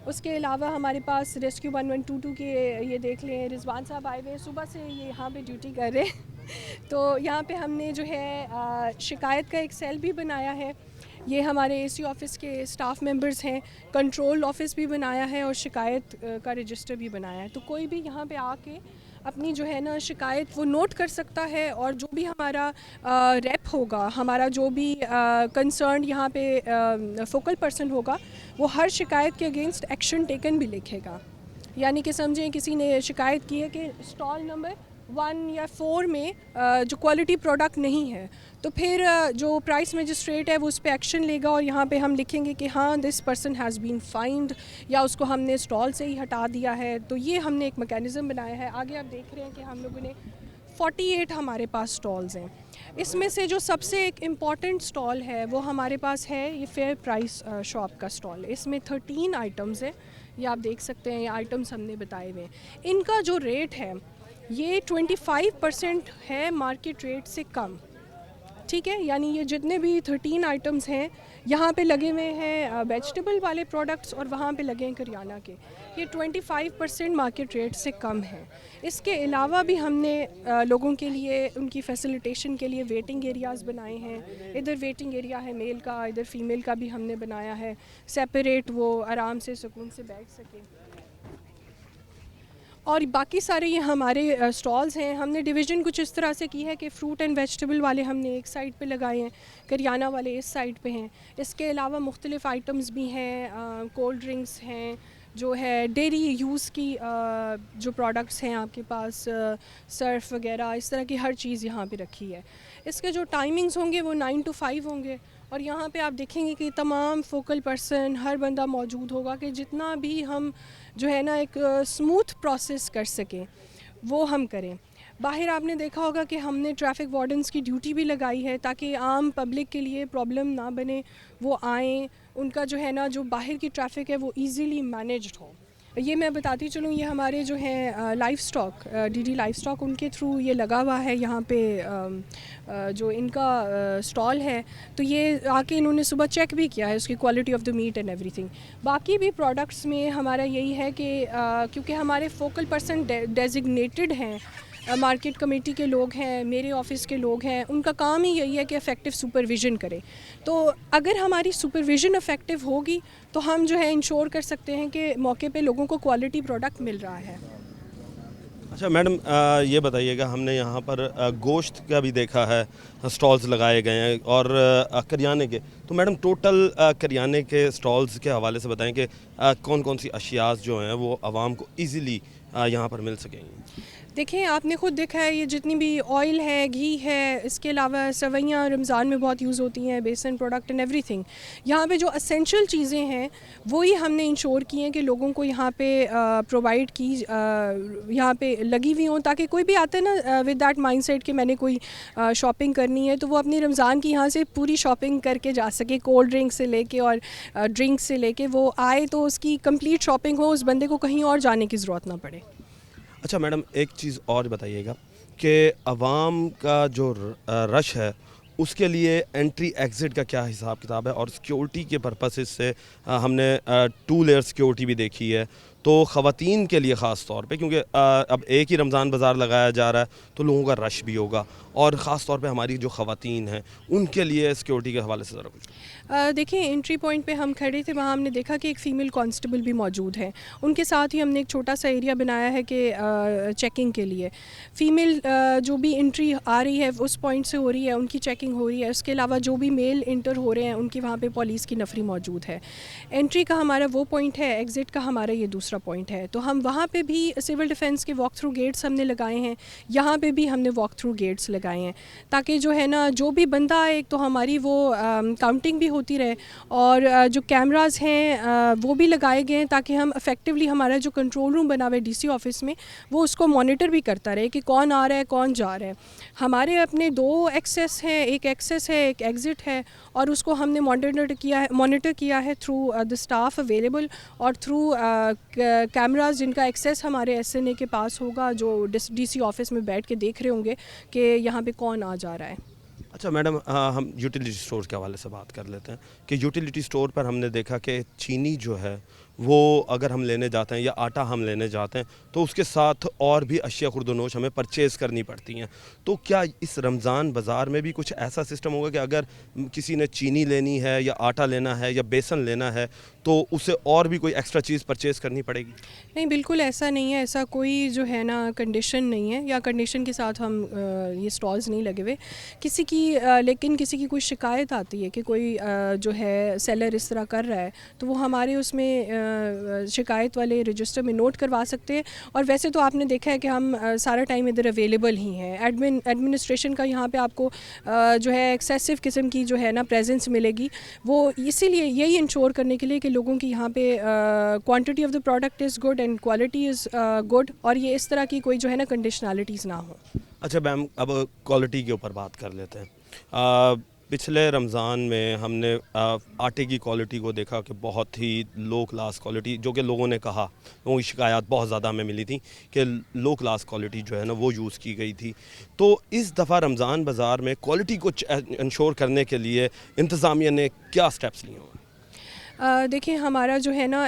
उसके अलावा हमारे पास रेस्क्यू 1122 के ये देख लें, रिजवान साहब आए हुए सुबह से ये यहाँ पे ड्यूटी कर रहे हैं। तो यहाँ पे हमने जो है शिकायत का एक सेल भी बनाया है, ये हमारे एसी ऑफिस के स्टाफ मेंबर्स हैं, कंट्रोल ऑफिस भी बनाया है और शिकायत का रजिस्टर भी बनाया है। तो कोई भी यहाँ पे आके अपनी जो है ना शिकायत वो नोट कर सकता है, और जो भी हमारा रेप होगा, हमारा जो भी कंसर्न यहाँ पे फोकल पर्सन होगा, वो हर शिकायत के अगेंस्ट एक्शन टेकन भी लिखेगा। यानी कि समझें किसी ने शिकायत की है कि स्टॉल नंबर 1 या 4 में जो क्वालिटी प्रोडक्ट नहीं है, तो फिर जो प्राइस मजिस्ट्रेट है वो उस पर एक्शन लेगा, और यहाँ पे हम लिखेंगे कि हाँ this person has been find, या उसको हमने स्टॉल से ही हटा दिया है। तो ये हमने एक मैकेनिज़्म बनाया है। आगे आप देख रहे हैं कि हम लोगों ने 48 हमारे पास स्टॉल्स हैं। इसमें से जो सबसे एक इम्पॉर्टेंट स्टॉल है वो हमारे पास है ये फेयर प्राइस शॉप का स्टॉल। इसमें 13 आइटम्स हैं, ये आप देख सकते हैं, ये आइटम्स हमने बताए हुए हैं। इनका जो रेट है ये 25% है मार्केट रेट से कम, ठीक है। यानी ये जितने भी 13 आइटम्स हैं यहाँ पे लगे हुए हैं वेजिटेबल वाले प्रोडक्ट्स, और वहाँ पे लगे हैं करियाना के, ये 25% मार्केट रेट से कम है। इसके अलावा भी हमने लोगों के लिए उनकी फैसिलिटेशन के लिए वेटिंग एरियाज़ बनाए हैं। इधर वेटिंग एरिया है मेल का, इधर फीमेल का भी हमने बनाया है सेपरेट, वो आराम से सुकून से बैठ सकें। और बाकी सारे ये हमारे स्टॉल्स हैं। हमने डिवीज़न कुछ इस तरह से की है कि फ्रूट एंड वेजिटेबल वाले हमने एक साइड पे लगाए हैं, करियाना वाले इस साइड पे हैं। इसके अलावा मुख्तलिफ़ आइटम्स भी हैं, कोल्ड ड्रिंक्स हैं, जो है डेयरी यूज़ की जो प्रोडक्ट्स हैं आपके पास, सर्फ वगैरह, इस तरह की हर चीज़ यहाँ पे रखी है। इसके जो टाइमिंग्स होंगे वो 9 to 5 होंगे, और यहाँ पे आप देखेंगे कि तमाम फोकल पर्सन, हर बंदा मौजूद होगा कि जितना भी हम जो है ना एक स्मूथ प्रोसेस कर सकें वो हम करें। बाहर आपने देखा होगा कि हमने ट्रैफिक वार्डन्स की ड्यूटी भी लगाई है, ताकि आम पब्लिक के लिए प्रॉब्लम ना बने, वो आएँ, उनका जो है ना जो बाहर की ट्रैफिक है वो इजीली मैनेज्ड हो। ये मैं बताती चलूँ, ये हमारे जो हैं life stock, DD life stock, उनके थ्रू ये लगा हुआ है यहाँ पे जो इनका स्टॉल है। तो ये आके इन्होंने सुबह चेक भी किया है उसकी quality of the meat and everything. बाकी भी प्रोडक्ट्स में हमारा यही है कि क्योंकि हमारे फोकल पर्सन डेजिग्नेटेड हैं, मार्केट कमेटी के लोग हैं, मेरे ऑफिस के लोग हैं, उनका काम ही यही है कि इफ़ेक्टिव सुपरविज़न करें। तो अगर हमारी सुपरविज़न इफ़ेक्टिव होगी तो हम जो है इंश्योर कर सकते हैं कि मौके पे लोगों को क्वालिटी प्रोडक्ट मिल रहा है। अच्छा मैडम, ये बताइएगा, हमने यहाँ पर गोश्त का भी देखा है, स्टॉल्स लगाए गए हैं और करियाने के। तो मैडम टोटल करियाने के स्टॉल्स के हवाले से बताएं कि कौन कौन सी अशियाज़ जो हैं वो आवाम को ईज़िली यहाँ पर मिल सकेंगी। देखिए, आपने खुद देखा है ये जितनी भी ऑयल है, घी है, इसके अलावा सवैयाँ रमज़ान में बहुत यूज़ होती हैं, बेसन प्रोडक्ट एंड एवरीथिंग। यहाँ पे जो असेंशियल चीज़ें हैं वही हमने इंश्योर की हैं कि लोगों को यहाँ पे प्रोवाइड की, यहाँ पे लगी हुई हों, ताकि कोई भी आता है ना विद दैट माइंडसेट कि मैंने कोई शॉपिंग करनी है, तो वो अपनी रमज़ान की यहाँ से पूरी शॉपिंग करके जा सके। कोल्ड ड्रिंक से लेके और ड्रिंक से लेके वो आए तो उसकी कंप्लीट शॉपिंग हो, उस बंदे को कहीं और जाने की ज़रूरत ना पड़े। अच्छा मैडम, एक चीज़ और बताइएगा कि अवाम का जो रश है उसके लिए एंट्री एग्ज़िट का क्या हिसाब किताब है, और सिक्योरिटी के पर्पसेस से हमने 2 लेयर सिक्योरिटी भी देखी है, तो ख़वातीन के लिए ख़ास तौर पे, क्योंकि अब एक ही रमज़ान बाज़ार लगाया जा रहा है तो लोगों का रश भी होगा, और ख़ास तौर पे हमारी जो ख़वातीन हैं उनके लिए सिक्योरिटी के हवाले से ज़रा कुछ। देखिए, एंट्री पॉइंट पे हम खड़े थे, वहाँ हमने देखा कि एक फ़ीमेल कांस्टेबल भी मौजूद है। उनके साथ ही हमने एक छोटा सा एरिया बनाया है कि चेकिंग के लिए फ़ीमेल जो भी एंट्री आ रही है उस पॉइंट से हो रही है, उनकी चेकिंग हो रही है। उसके अलावा जो भी मेल इंटर हो रहे हैं उनकी वहाँ पे पुलिस की नफरी मौजूद है। एंट्री का हमारा वो पॉइंट है, एग्ज़िट का हमारा ये दूसरा पॉइंट है। तो हम वहाँ पे भी सिविल डिफेंस के वॉक थ्रू गेट्स हमने लगाए हैं, यहाँ पे भी हमने वॉक थ्रू गेट्स लगाए हैं, ताकि जो है ना जो भी बंदा आए तो हमारी वो काउंटिंग भी होती रहे। और जो कैमरास हैं वो भी लगाए गए हैं ताकि हम इफ़ेक्टिवली, हमारा जो कंट्रोल रूम बना हुआ है डीसी ऑफिस में, वो उसको मॉनिटर भी करता रहे कि कौन आ रहा है कौन जा रहा है। हमारे अपने 2 एक्सेस हैं, एक एक्सेस है एक एग्ज़िट है, और उसको हमने मॉनिटर किया है थ्रू द स्टाफ अवेलेबल और थ्रू कैमरास जिनका एक्सेस हमारे एसएनए के पास होगा, जो डीसी ऑफिस में बैठ के देख रहे होंगे कि यहाँ पे कौन आ जा रहा है। अच्छा मैडम, हम यूटिलिटी स्टोर के हवाले से बात कर लेते हैं कि यूटिलिटी स्टोर पर हमने देखा कि चीनी जो है वो अगर हम लेने जाते हैं या आटा हम लेने जाते हैं तो उसके साथ और भी अशिया खुर्दनोश हमें परचेज़ करनी पड़ती हैं। तो क्या इस रमज़ान बाज़ार में भी कुछ ऐसा सिस्टम होगा कि अगर किसी ने चीनी लेनी है या आटा लेना है या बेसन लेना है तो उसे और भी कोई एक्स्ट्रा चीज़ परचेज़ करनी पड़ेगी? नहीं, बिल्कुल ऐसा नहीं है, ऐसा कोई जो है ना कंडीशन नहीं है, या कंडीशन के साथ हम ये स्टॉल्स नहीं लगे हुए किसी की। लेकिन किसी की कोई शिकायत आती है कि कोई जो है सेलर इस तरह कर रहा है, तो वो हमारे उसमें शिकायत वाले रजिस्टर में नोट करवा सकते हैं। और वैसे तो आपने देखा है कि हम सारा टाइम इधर अवेलेबल ही हैं। एडमिनिस्ट्रेशन का यहाँ पे आपको जो है एक्सेसिव किस्म की जो है ना प्रेजेंस मिलेगी, वो इसीलिए यही इंश्योर करने के लिए कि लोगों की यहाँ पे quantity of the product is good and quality is good, और ये इस तरह की कोई जो है ना कंडीशनलिटीज़ ना हो। अच्छा मैम, अब क्वालिटी के ऊपर बात कर लेते हैं। पिछले रमज़ान में हमने आटे की क्वालिटी को देखा कि बहुत ही लो क्लास क्वालिटी, जो कि लोगों ने कहा, लोगों की शिकायत बहुत ज़्यादा हमें मिली थी कि लो क्लास क्वालिटी जो है ना वो यूज़ की गई थी। तो इस दफ़ा रमज़ान बाज़ार में क्वालिटी को इंश्योर करने के लिए इंतज़ामिया ने क्या स्टेप्स लिए हुए? देखिए, हमारा जो है ना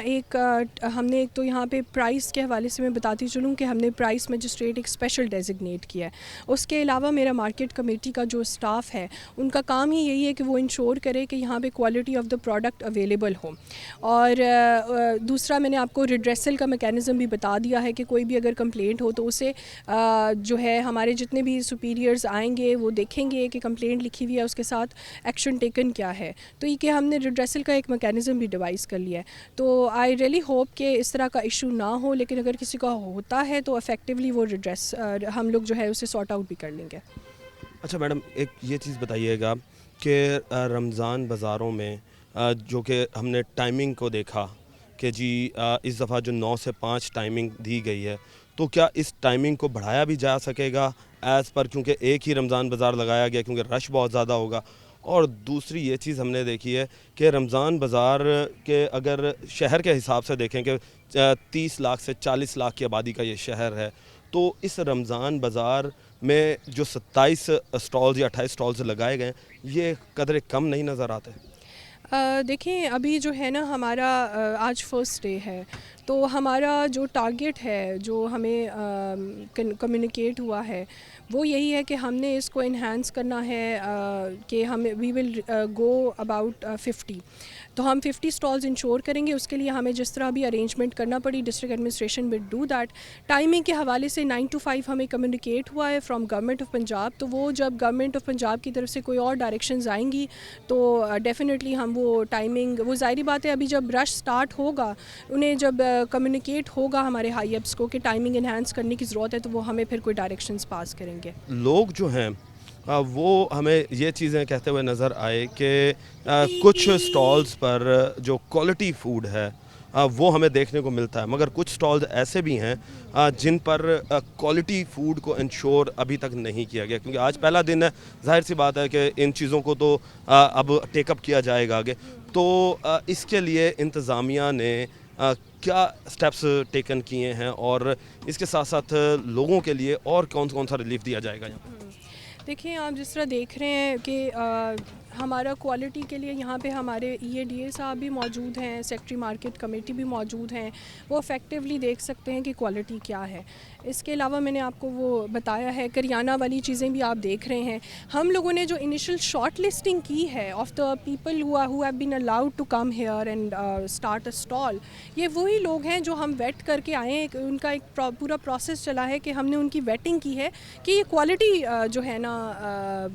हमने एक तो यहाँ पे प्राइस के हवाले से मैं बताती चलूँ कि हमने प्राइस मजिस्ट्रेट एक स्पेशल डेजिग्नेट किया है। उसके अलावा मेरा मार्केट कमेटी का जो स्टाफ है उनका काम ही यही है कि वो इंश्योर करे कि यहाँ पे quality of the product available हो। और दूसरा, मैंने आपको रिड्रेसल का मैकेनिज़्म भी बता दिया है कि कोई भी अगर कंप्लेंट हो तो उसे जो है हमारे जितने भी सुपीरियर्स आएंगे वो देखेंगे कि कंप्लेंट लिखी हुई है, उसके साथ एक्शन टेकन क्या है। तो ये कि हमने रिड्रेसल का एक मैकेनिज़्म भी डिवाइस कर लिया है। तो आई रियली होप कि इस तरह का इशू ना हो, लेकिन अगर किसी का होता है तो इफेक्टिवली वो रिड्रेस हम लोग जो है उसे सॉर्ट आउट भी कर लेंगे। अच्छा मैडम, एक ये चीज़ बताइएगा कि रमज़ान बाज़ारों में जो कि हमने टाइमिंग को देखा कि जी इस दफ़ा जो 9 से 5 टाइमिंग दी गई है, तो क्या इस टाइमिंग को बढ़ाया भी जा सकेगा एज़ पर, क्योंकि एक ही रमज़ान बाज़ार लगाया गया क्योंकि रश बहुत ज़्यादा होगा। और दूसरी ये चीज़ हमने देखी है कि रमज़ान बाज़ार के अगर शहर के हिसाब से देखें कि 30 लाख से 40 लाख की आबादी का ये शहर है। तो इस रमज़ान बाज़ार में जो 27 स्टॉल्स या 28 स्टॉल्स लगाए गए हैं, ये कदरे कम नहीं नज़र आते? देखें, अभी जो है ना हमारा आज फर्स्ट डे है, तो हमारा जो टारगेट है, जो हमें कम्युनिकेट हुआ है, वो यही है कि हमने इसको इन्हांस करना है कि हम वी विल गो अबाउट 50। तो हम 50 स्टॉल्स इंश्योर करेंगे। उसके लिए हमें जिस तरह भी अरेंजमेंट करना पड़ी, district administration will do that. Timing के हवाले से 9 to 5 हमें कम्युनिकेट हुआ है फ्रॉम गवर्नमेंट ऑफ पंजाब। तो वो जब गवर्नमेंट ऑफ पंजाब की तरफ से कोई और डायरेक्शंस आएंगी तो डेफिनेटली हम वो टाइमिंग, वो ज़ाहिर बात है अभी जब रश स्टार्ट होगा, उन्हें जब कम्युनिकेट होगा हमारे हाई अप्स को कि टाइमिंग इन्हांस करने की ज़रूरत है, तो वो हमें फिर कोई डायरेक्शंस पास करेंगे। लोग जो हैं वो हमें ये चीज़ें कहते हुए नज़र आए कि कुछ स्टॉल्स पर जो क्वालिटी फूड है वो हमें देखने को मिलता है, मगर कुछ स्टॉल्स ऐसे भी हैं जिन पर क्वालिटी फूड को इंश्योर अभी तक नहीं किया गया, क्योंकि आज पहला दिन है। जाहिर सी बात है कि इन चीज़ों को तो अब टेकअप किया जाएगा आगे। तो इसके लिए इंतज़ामिया ने क्या स्टेप्स टेकन किए हैं और इसके साथ साथ लोगों के लिए और कौन कौन सा रिलीफ दिया जाएगा यहाँ? देखिए, आप जिस तरह देख रहे हैं कि हमारा क्वालिटी के लिए यहाँ पे हमारे EADA साहब भी मौजूद हैं, सेक्रेटरी मार्केट कमेटी भी मौजूद हैं, वो इफ़ेक्टिवली देख सकते हैं कि क्वालिटी क्या है। इसके अलावा मैंने आपको वो बताया है, करियाना वाली चीज़ें भी आप देख रहे हैं। हम लोगों ने जो इनिशियल शॉर्ट लिस्टिंग की है of the people who have been allowed to come here and start a stall, ये वही लोग हैं जो हम वेट करके आए हैं। उनका एक पूरा प्रोसेस चला है कि हमने उनकी वेटिंग की है कि ये क्वालिटी जो है ना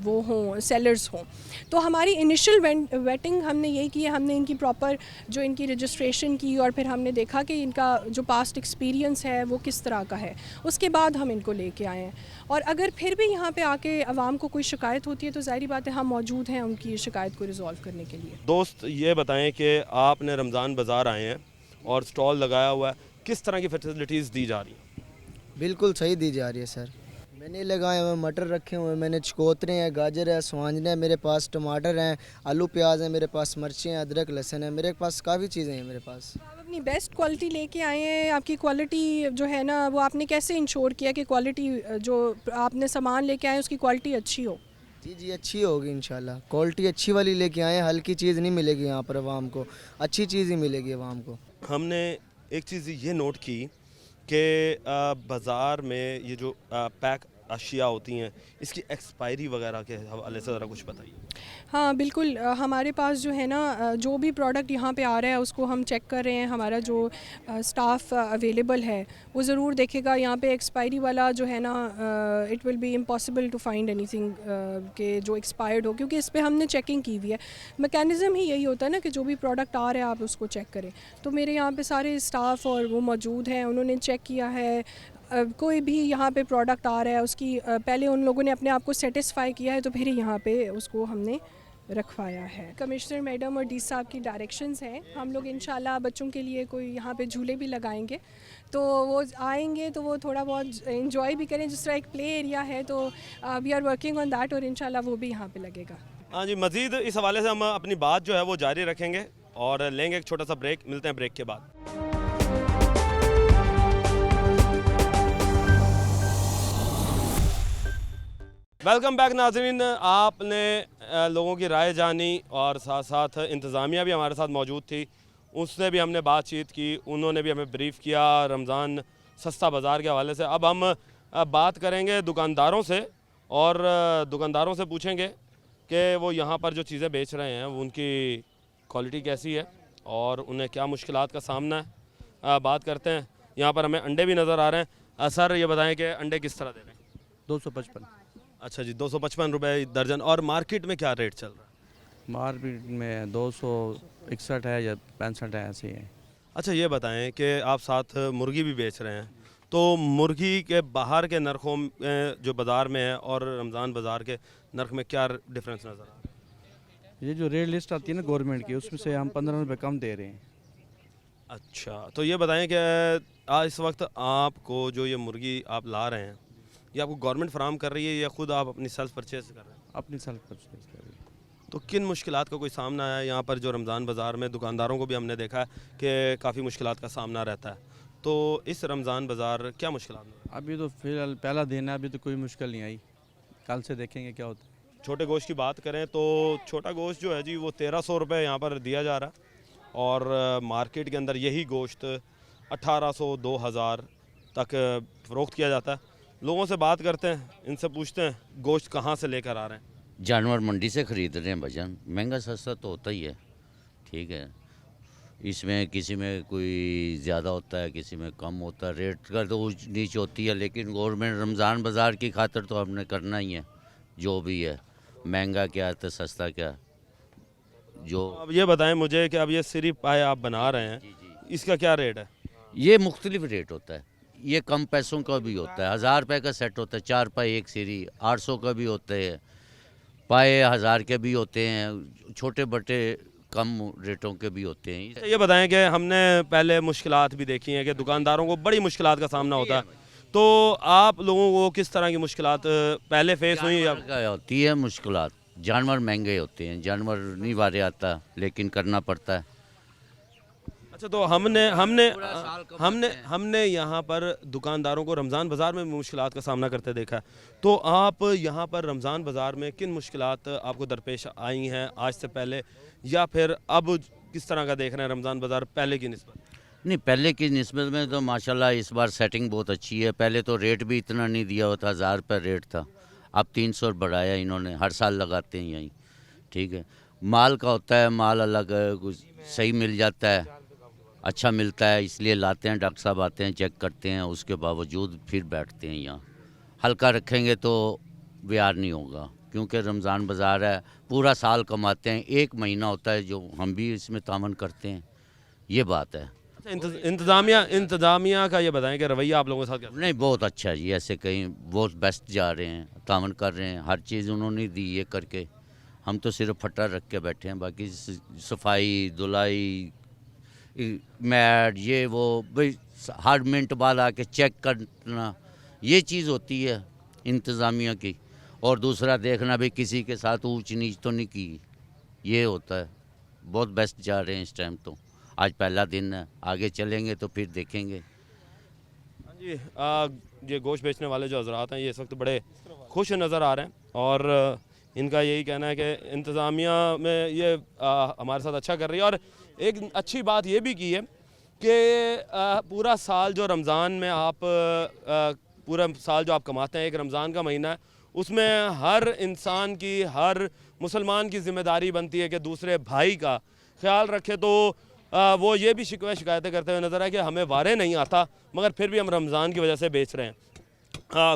वो हों, सेलर्स हों। तो हमारी इनिशियल वेटिंग हमने यही की है, हमने इनकी प्रॉपर जो इनकी रजिस्ट्रेशन की और फिर हमने देखा कि इनका जो पास्ट एक्सपीरियंस है वो किस तरह का है, उसके बाद हम इनको लेके आए हैं। और अगर फिर भी यहाँ पे आके आवाम को कोई शिकायत होती है तो ज़ाहिर बात है हम मौजूद हैं उनकी शिकायत को रिजॉल्व करने के लिए। दोस्त, ये बताएं कि आपने रमज़ान बाज़ार आए हैं और स्टॉल लगाया हुआ है, किस तरह की फैसिलिटीज़ दी जा रही हैं? बिल्कुल सही दी जा रही है सर। मैंने लगाए हुए मटर रखे हुए हैं, मैंने चकोतरे हैं, गाजर है, स्वांजने हैं, मेरे पास टमाटर हैं, आलू प्याज हैं, मेरे पास मिर्चें हैं, अदरक लहसुन है, मेरे पास काफ़ी चीज़ें हैं मेरे पास। आप अपनी बेस्ट क्वालिटी लेके आए हैं। आपकी क्वालिटी जो है ना वो आपने कैसे इंश्योर किया कि क्वालिटी जो आपने सामान लेके आए उसकी क्वालिटी अच्छी हो? जी अच्छी होगी इंशाल्लाह। क्वालिटी अच्छी वाली लेके आए हैं, हल्की चीज़ नहीं मिलेगी यहाँ पर आवाम को, अच्छी चीज़ ही मिलेगी आवाम को। हमने एक चीज़ ये नोट की कि बाज़ार में ये जो पैक अशिया होती हैं, इसकी एक्सपायरी वगैरह के हवाले से ज़रा कुछ बताइए। हाँ बिल्कुल, हमारे पास जो है ना जो भी प्रोडक्ट यहाँ पे आ रहा है उसको हम चेक कर रहे हैं। हमारा जो स्टाफ अवेलेबल है वो ज़रूर देखेगा। यहाँ पे एक्सपायरी वाला जो है ना it will be impossible to find anything के जो एक्सपायर्ड हो, क्योंकि इस पे हमने चेकिंग की हुई है। मैकेनिज़्म ही यही होता है ना कि जो भी प्रोडक्ट आ रहा है आप उसको चेक करें। तो मेरे यहाँ पे सारे स्टाफ और वो मौजूद हैं, उन्होंने चेक किया है। कोई भी यहाँ पे प्रोडक्ट आ रहा है उसकी पहले उन लोगों ने अपने आप को सेटिस्फाई किया है, तो फिर यहाँ पे उसको हमने रखवाया है। कमिश्नर मैडम और डी साहब की डायरेक्शंस हैं। हम लोग इंशाल्लाह बच्चों के लिए कोई यहाँ पे झूले भी लगाएंगे, तो वो आएंगे तो वो थोड़ा बहुत इंजॉय भी करें। जिस तरह एक प्ले एरिया है तो we are working on that और इंशाल्लाह वो भी यहाँ पे लगेगा। हाँ जी, मज़ीद इस हवाले से हम अपनी बात जो है वो जारी रखेंगे और लेंगे एक छोटा सा ब्रेक। मिलते हैं ब्रेक के बाद। वेलकम बैक नाज़रीन। आपने लोगों की राय जानी और साथ साथ इंतज़ामिया भी हमारे साथ मौजूद थी, उससे भी हमने बातचीत की, उन्होंने भी हमें ब्रीफ़ किया रमज़ान सस्ता बाज़ार के हवाले से। अब हम बात करेंगे दुकानदारों से और दुकानदारों से पूछेंगे कि वो यहाँ पर जो चीज़ें बेच रहे हैं वो उनकी क्वालिटी कैसी है और उन्हें क्या मुश्किलात का सामना है। बात करते हैं। यहाँ पर हमें अंडे भी नज़र आ रहे हैं। सर ये बताएं कि अंडे किस तरह दे रहे हैं? 255। अच्छा जी, 255 रुपये दर्जन। और मार्केट में क्या रेट चल रहा है? मार्केट में 261 है या 65 है, ऐसे ही है। अच्छा ये बताएं कि आप साथ मुर्गी भी बेच रहे हैं, तो मुर्गी के बाहर के नरखों जो बाज़ार में है और रमज़ान बाज़ार के नरख में क्या डिफरेंस नज़र आ रहा है? ये जो रेट लिस्ट आती है ना गवर्नमेंट की, उसमें से हम 15 रुपये कम दे रहे हैं। अच्छा, तो ये बताएं कि आज इस वक्त आपको जो ये मुर्गी आप ला रहे हैं ये आपको गवर्नमेंट फराहम कर रही है या ख़ुद आप अपनी सेल्फ परचेज कर रहे हैं? अपनी सेल्फ परचेज कर रहे हैं। तो किन मुश्किलात का कोई सामना है यहाँ पर? जो रमज़ान बाज़ार में दुकानदारों को भी हमने देखा है कि काफ़ी मुश्किलात का सामना रहता है, तो इस रमज़ान बाज़ार क्या मुश्किलात हैं? अभी तो फिलहाल पहला दिन है, अभी तो कोई मुश्किल नहीं आई, कल से देखेंगे क्या होता है। छोटे गोश्त की बात करें तो छोटा गोश्त जो है जी वो 1300 रुपये यहाँ पर दिया जा रहा है और मार्केट के अंदर यही गोश्त 1800 2000 तक फ़रोख्त किया जाता है। लोगों से बात करते हैं, इनसे पूछते हैं गोश्त कहाँ से लेकर आ रहे हैं। जानवर मंडी से ख़रीद रहे हैं भजन, महंगा सस्ता तो होता ही है, ठीक है। इसमें किसी में कोई ज़्यादा होता है, किसी में कम होता है, रेट का तो ऊंच नीच होती है, लेकिन गवर्नमेंट रमज़ान बाज़ार की खातिर तो हमने करना ही है, जो भी है, महंगा क्या तो सस्ता क्या। जो अब ये बताएं मुझे कि अब ये सिरी पाए आप बना रहे हैं, इसका क्या रेट है? ये मुख्तलिफ रेट होता है, ये कम पैसों का भी होता है, 1000 रुपये का सेट होता है, 4 पाए एक सीरी, 800 का भी होता है, पाए 1000 के भी होते हैं, छोटे बटे कम रेटों के भी होते हैं। ये बताएं कि हमने पहले मुश्किलात भी देखी हैं कि दुकानदारों को बड़ी मुश्किलात का सामना होता है, तो आप लोगों को किस तरह की मुश्किलात पहले फेस हुई? होती है मुश्किलात, जानवर महंगे होते हैं, जानवर नहीं वारे आता, लेकिन करना पड़ता है। अच्छा, तो हमने यहाँ पर दुकानदारों को रमज़ान बाज़ार में मुश्किलात का सामना करते देखा है, तो आप यहाँ पर रमज़ान बाज़ार में किन मुश्किलात आपको दरपेश आई हैं आज से पहले, या फिर अब किस तरह का देख रहे हैं रमज़ान बाज़ार पहले की निस्बत? नहीं, पहले की निस्बत में तो माशाल्लाह इस बार सेटिंग बहुत अच्छी है। पहले तो रेट भी इतना नहीं दिया हुआ था, 1000 रुपये रेट था, अब 300 बढ़ाया इन्होंने, हर साल लगाते हैं यहीं, ठीक है। माल का होता है, माल अलग है, कुछ सही मिल जाता है, अच्छा मिलता है, इसलिए लाते हैं, डॉक्टर साहब आते हैं, चेक करते हैं, उसके बावजूद फिर बैठते हैं यहाँ। हल्का रखेंगे तो ब्यार नहीं होगा, क्योंकि रमज़ान बाज़ार है, पूरा साल कमाते हैं, एक महीना होता है जो हम भी इसमें तामन करते हैं, ये बात है। इंतज़ामिया का ये बताएं कि रवैया आप लोगों के साथ क्या? नहीं, बहुत अच्छा जी, ऐसे कहीं बहुत बेस्ट जा रहे हैं, तामन कर रहे हैं, हर चीज़ उन्होंने दी ये करके, हम तो सिर्फ फटा रख के बैठे हैं, बाकी सफाई धुलाई मैट ये वो भाई हर मिनट बाद आके चेक करना, ये चीज़ होती है इंतज़ामिया की। और दूसरा देखना भी किसी के साथ ऊंच नीच तो नहीं की, ये होता है। बहुत बेस्ट जा रहे हैं इस टाइम तो, आज पहला दिन है, आगे चलेंगे तो फिर देखेंगे। हाँ जी, ये गोश्त बेचने वाले जो हजरात हैं ये इस वक्त बड़े खुश नज़र आ रहे हैं और इनका यही कहना है कि इंतज़ामिया में ये हमारे साथ अच्छा कर रही है। और एक अच्छी बात ये भी की है कि पूरा साल जो रमज़ान में आप पूरा साल जो आप कमाते हैं, एक रमज़ान का महीना है, उसमें हर इंसान की, हर मुसलमान की ज़िम्मेदारी बनती है कि दूसरे भाई का ख्याल रखे। तो वो ये भी शिकायतें करते हुए नज़र आए कि हमें वारे नहीं आता, मगर फिर भी हम रमज़ान की वजह से बेच रहे हैं।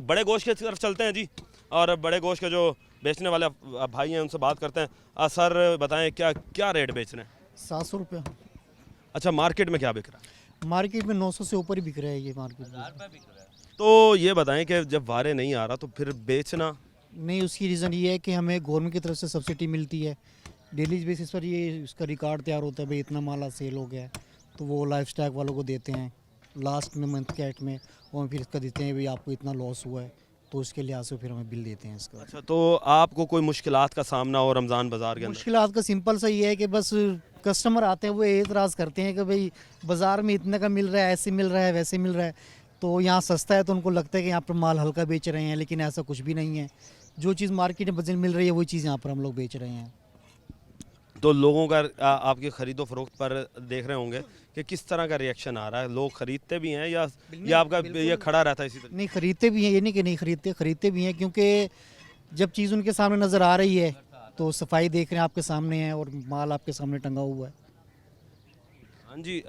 बड़े गोश्त की तरफ चलते हैं जी, और बड़े गोश्त के जो बेचने वाले भाई हैं उनसे बात करते हैं। सर बताएं क्या क्या रेट बेच रहे हैं? 700 रुपये। अच्छा, मार्केट में क्या बिक रहा है? मार्केट में 900 से ऊपर ही बिक रहा है ये मार्केट में। तो ये बताएं कि जब वारे नहीं आ रहा तो फिर बेचना नहीं, उसकी रीज़न ये है कि हमें गवर्नमेंट की तरफ से सब्सिडी मिलती है, डेली बेसिस पर ये उसका रिकॉर्ड तैयार होता है, भाई इतना माला सेल हो गया है, तो वो लाइफ स्टॉक वालों को देते हैं लास्ट में मंथ के एंड में, और फिर इसका देते हैं भाई आपको इतना लॉस हुआ है, तो उसके लिहाज से फिर हमें बिल देते हैं इसका। अच्छा, तो आपको कोई मुश्किलात का सामना हो रमज़ान बाज़ार के अंदर? मुश्किलात का सिंपल सा ये है कि बस कस्टमर आते हैं वो एतराज़ करते हैं कि भाई बाज़ार में इतने का मिल रहा है, ऐसे मिल रहा है, वैसे मिल रहा है, तो यहाँ सस्ता है, तो उनको लगता है कि यहाँ पर माल हल्का बेच रहे हैं, लेकिन ऐसा कुछ भी नहीं है। जो चीज़ मार्केट में वजन मिल रही है वही चीज़ यहाँ पर हम लोग बेच रहे हैं। तो लोगों का आपके ख़रीदो फरोख्त पर देख रहे होंगे कि किस तरह का रिएक्शन आ रहा है, लोग ख़रीदते भी हैं या आपका ये खड़ा रहता है इसी तरह? नहीं, ख़रीदते भी हैं, ये नहीं कि नहीं खरीदते भी हैं, क्योंकि जब चीज़ उनके सामने नज़र आ रही है तो सफाई देख रहे हैं आपके सामने है और माल आपके सामने टंगा हुआ है। हाँ जी,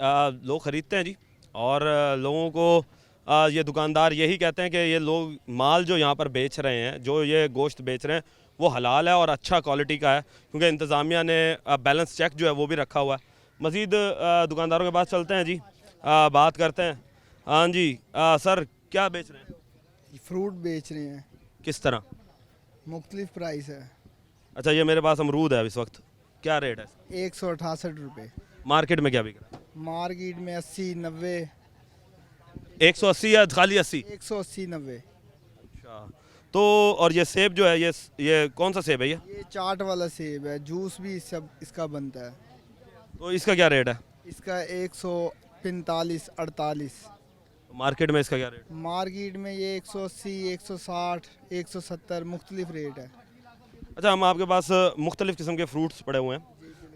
लोग ख़रीदते हैं जी, और लोगों को ये दुकानदार यही कहते हैं कि ये लोग माल जो यहाँ पर बेच रहे हैं, जो ये गोश्त बेच रहे हैं, वो हलाल है और अच्छा क्वालिटी का है, क्योंकि इंतज़ामिया ने बैलेंस चेक जो है वो भी रखा हुआ है। मज़ीद दुकानदारों के पास चलते हैं जी, बात करते हैं। हाँ जी, सर क्या बेच रहे हैं? फ्रूट बेच रहे हैं। किस तरह? मुख्तलिफ प्राइस है। अच्छा, ये मेरे पास अमरूद है इस वक्त, क्या रेट है? 168 रुपये। मार्केट में क्या बिक रहा है? मार्केट में 80 90। 180 या खाली 80? 180 90। अच्छा, तो और ये सेब जो है ये कौन सा सेब है ये चाट वाला सेब है, जूस भी सब इसका बनता है। तो इसका क्या रेट है? इसका 145 48। मार्केट में इसका क्या रेट? मार्केट में ये 180 160 170 मुख्तलिफ रेट है। अच्छा, हम आपके पास मुख्तलिफ़ किस्म के फ्रूट्स पड़े हुए हैं,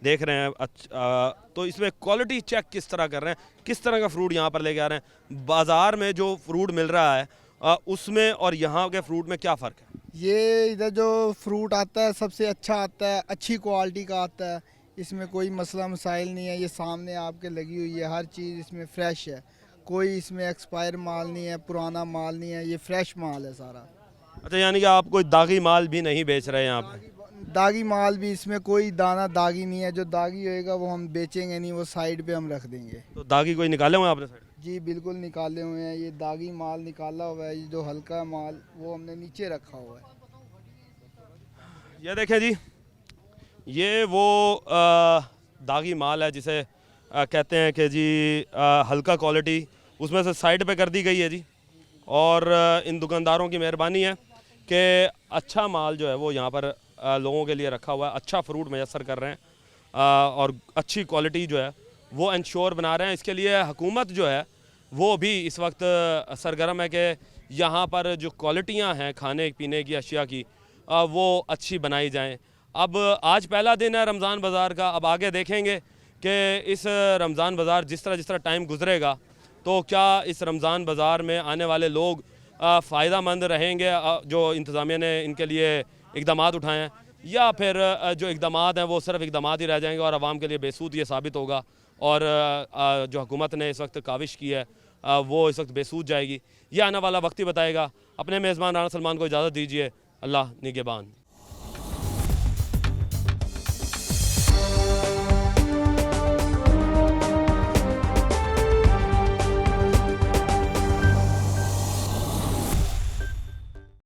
देख रहे हैं। तो इसमें क्वालिटी चेक किस तरह कर रहे हैं, किस तरह का फ्रूट यहाँ पर लेके आ रहे हैं? बाज़ार में जो फ्रूट मिल रहा है उसमें और यहाँ के फ्रूट में क्या फ़र्क है? ये इधर जो फ्रूट आता है सबसे अच्छा आता है, अच्छी क्वालिटी का आता है, इसमें कोई मसला मसाइल नहीं है। ये सामने आपके लगी हुई है, हर चीज़ इसमें फ़्रेश है, कोई इसमें एक्सपायर माल नहीं है, पुराना माल नहीं है, ये फ़्रेश माल है सारा। अच्छा, यानी कि आप कोई दागी माल भी नहीं बेच रहे हैं यहाँ पे? दागी माल भी, इसमें कोई दाना दागी नहीं है। जो दागी होएगा वो हम बेचेंगे नहीं, वो साइड पे हम रख देंगे। तो दागी कोई निकाले हुए हैं आपने साइड? जी बिल्कुल निकाले हुए हैं, ये दागी माल निकाला हुआ है। ये जो हल्का माल वो हमने नीचे रखा हुआ है। ये देखें जी, ये वो दागी माल है जिसे कहते हैं कि जी हल्का क्वालिटी, उसमें से साइड पे कर दी गई है जी। और इन दुकानदारों की मेहरबानी है कि अच्छा माल जो है वो यहाँ पर लोगों के लिए रखा हुआ है, अच्छा फ्रूट मैसर कर रहे हैं और अच्छी क्वालिटी जो है वो इंश्योर बना रहे हैं। इसके लिए हुकूमत जो है वो भी इस वक्त सरगर्म है कि यहाँ पर जो क्वालिटियाँ हैं खाने पीने की अशिया की वो अच्छी बनाई जाएं। अब आज पहला दिन है रमज़ान बाज़ार का, अब आगे देखेंगे कि इस रमज़ान बाज़ार जिस तरह टाइम गुजरेगा तो क्या इस रमज़ान बाज़ार में आने वाले लोग फ़ायदा मंद रहेंगे जो इंतज़ामिया ने इनके लिए इक़दाम उठाए हैं, या फिर जो इक़दाम हैं वो सिर्फ इक़दाम ही रह जाएंगे और आवाम के लिए बेसूद ये साबित होगा और जो हुकूमत ने इस वक्त काविश की है वो इस वक्त बेसूद जाएगी। यह आने वाला वक्त ही बताएगा। अपने मेज़बान राना सलमान को इजाज़त दीजिए। अल्लाह निगहबान।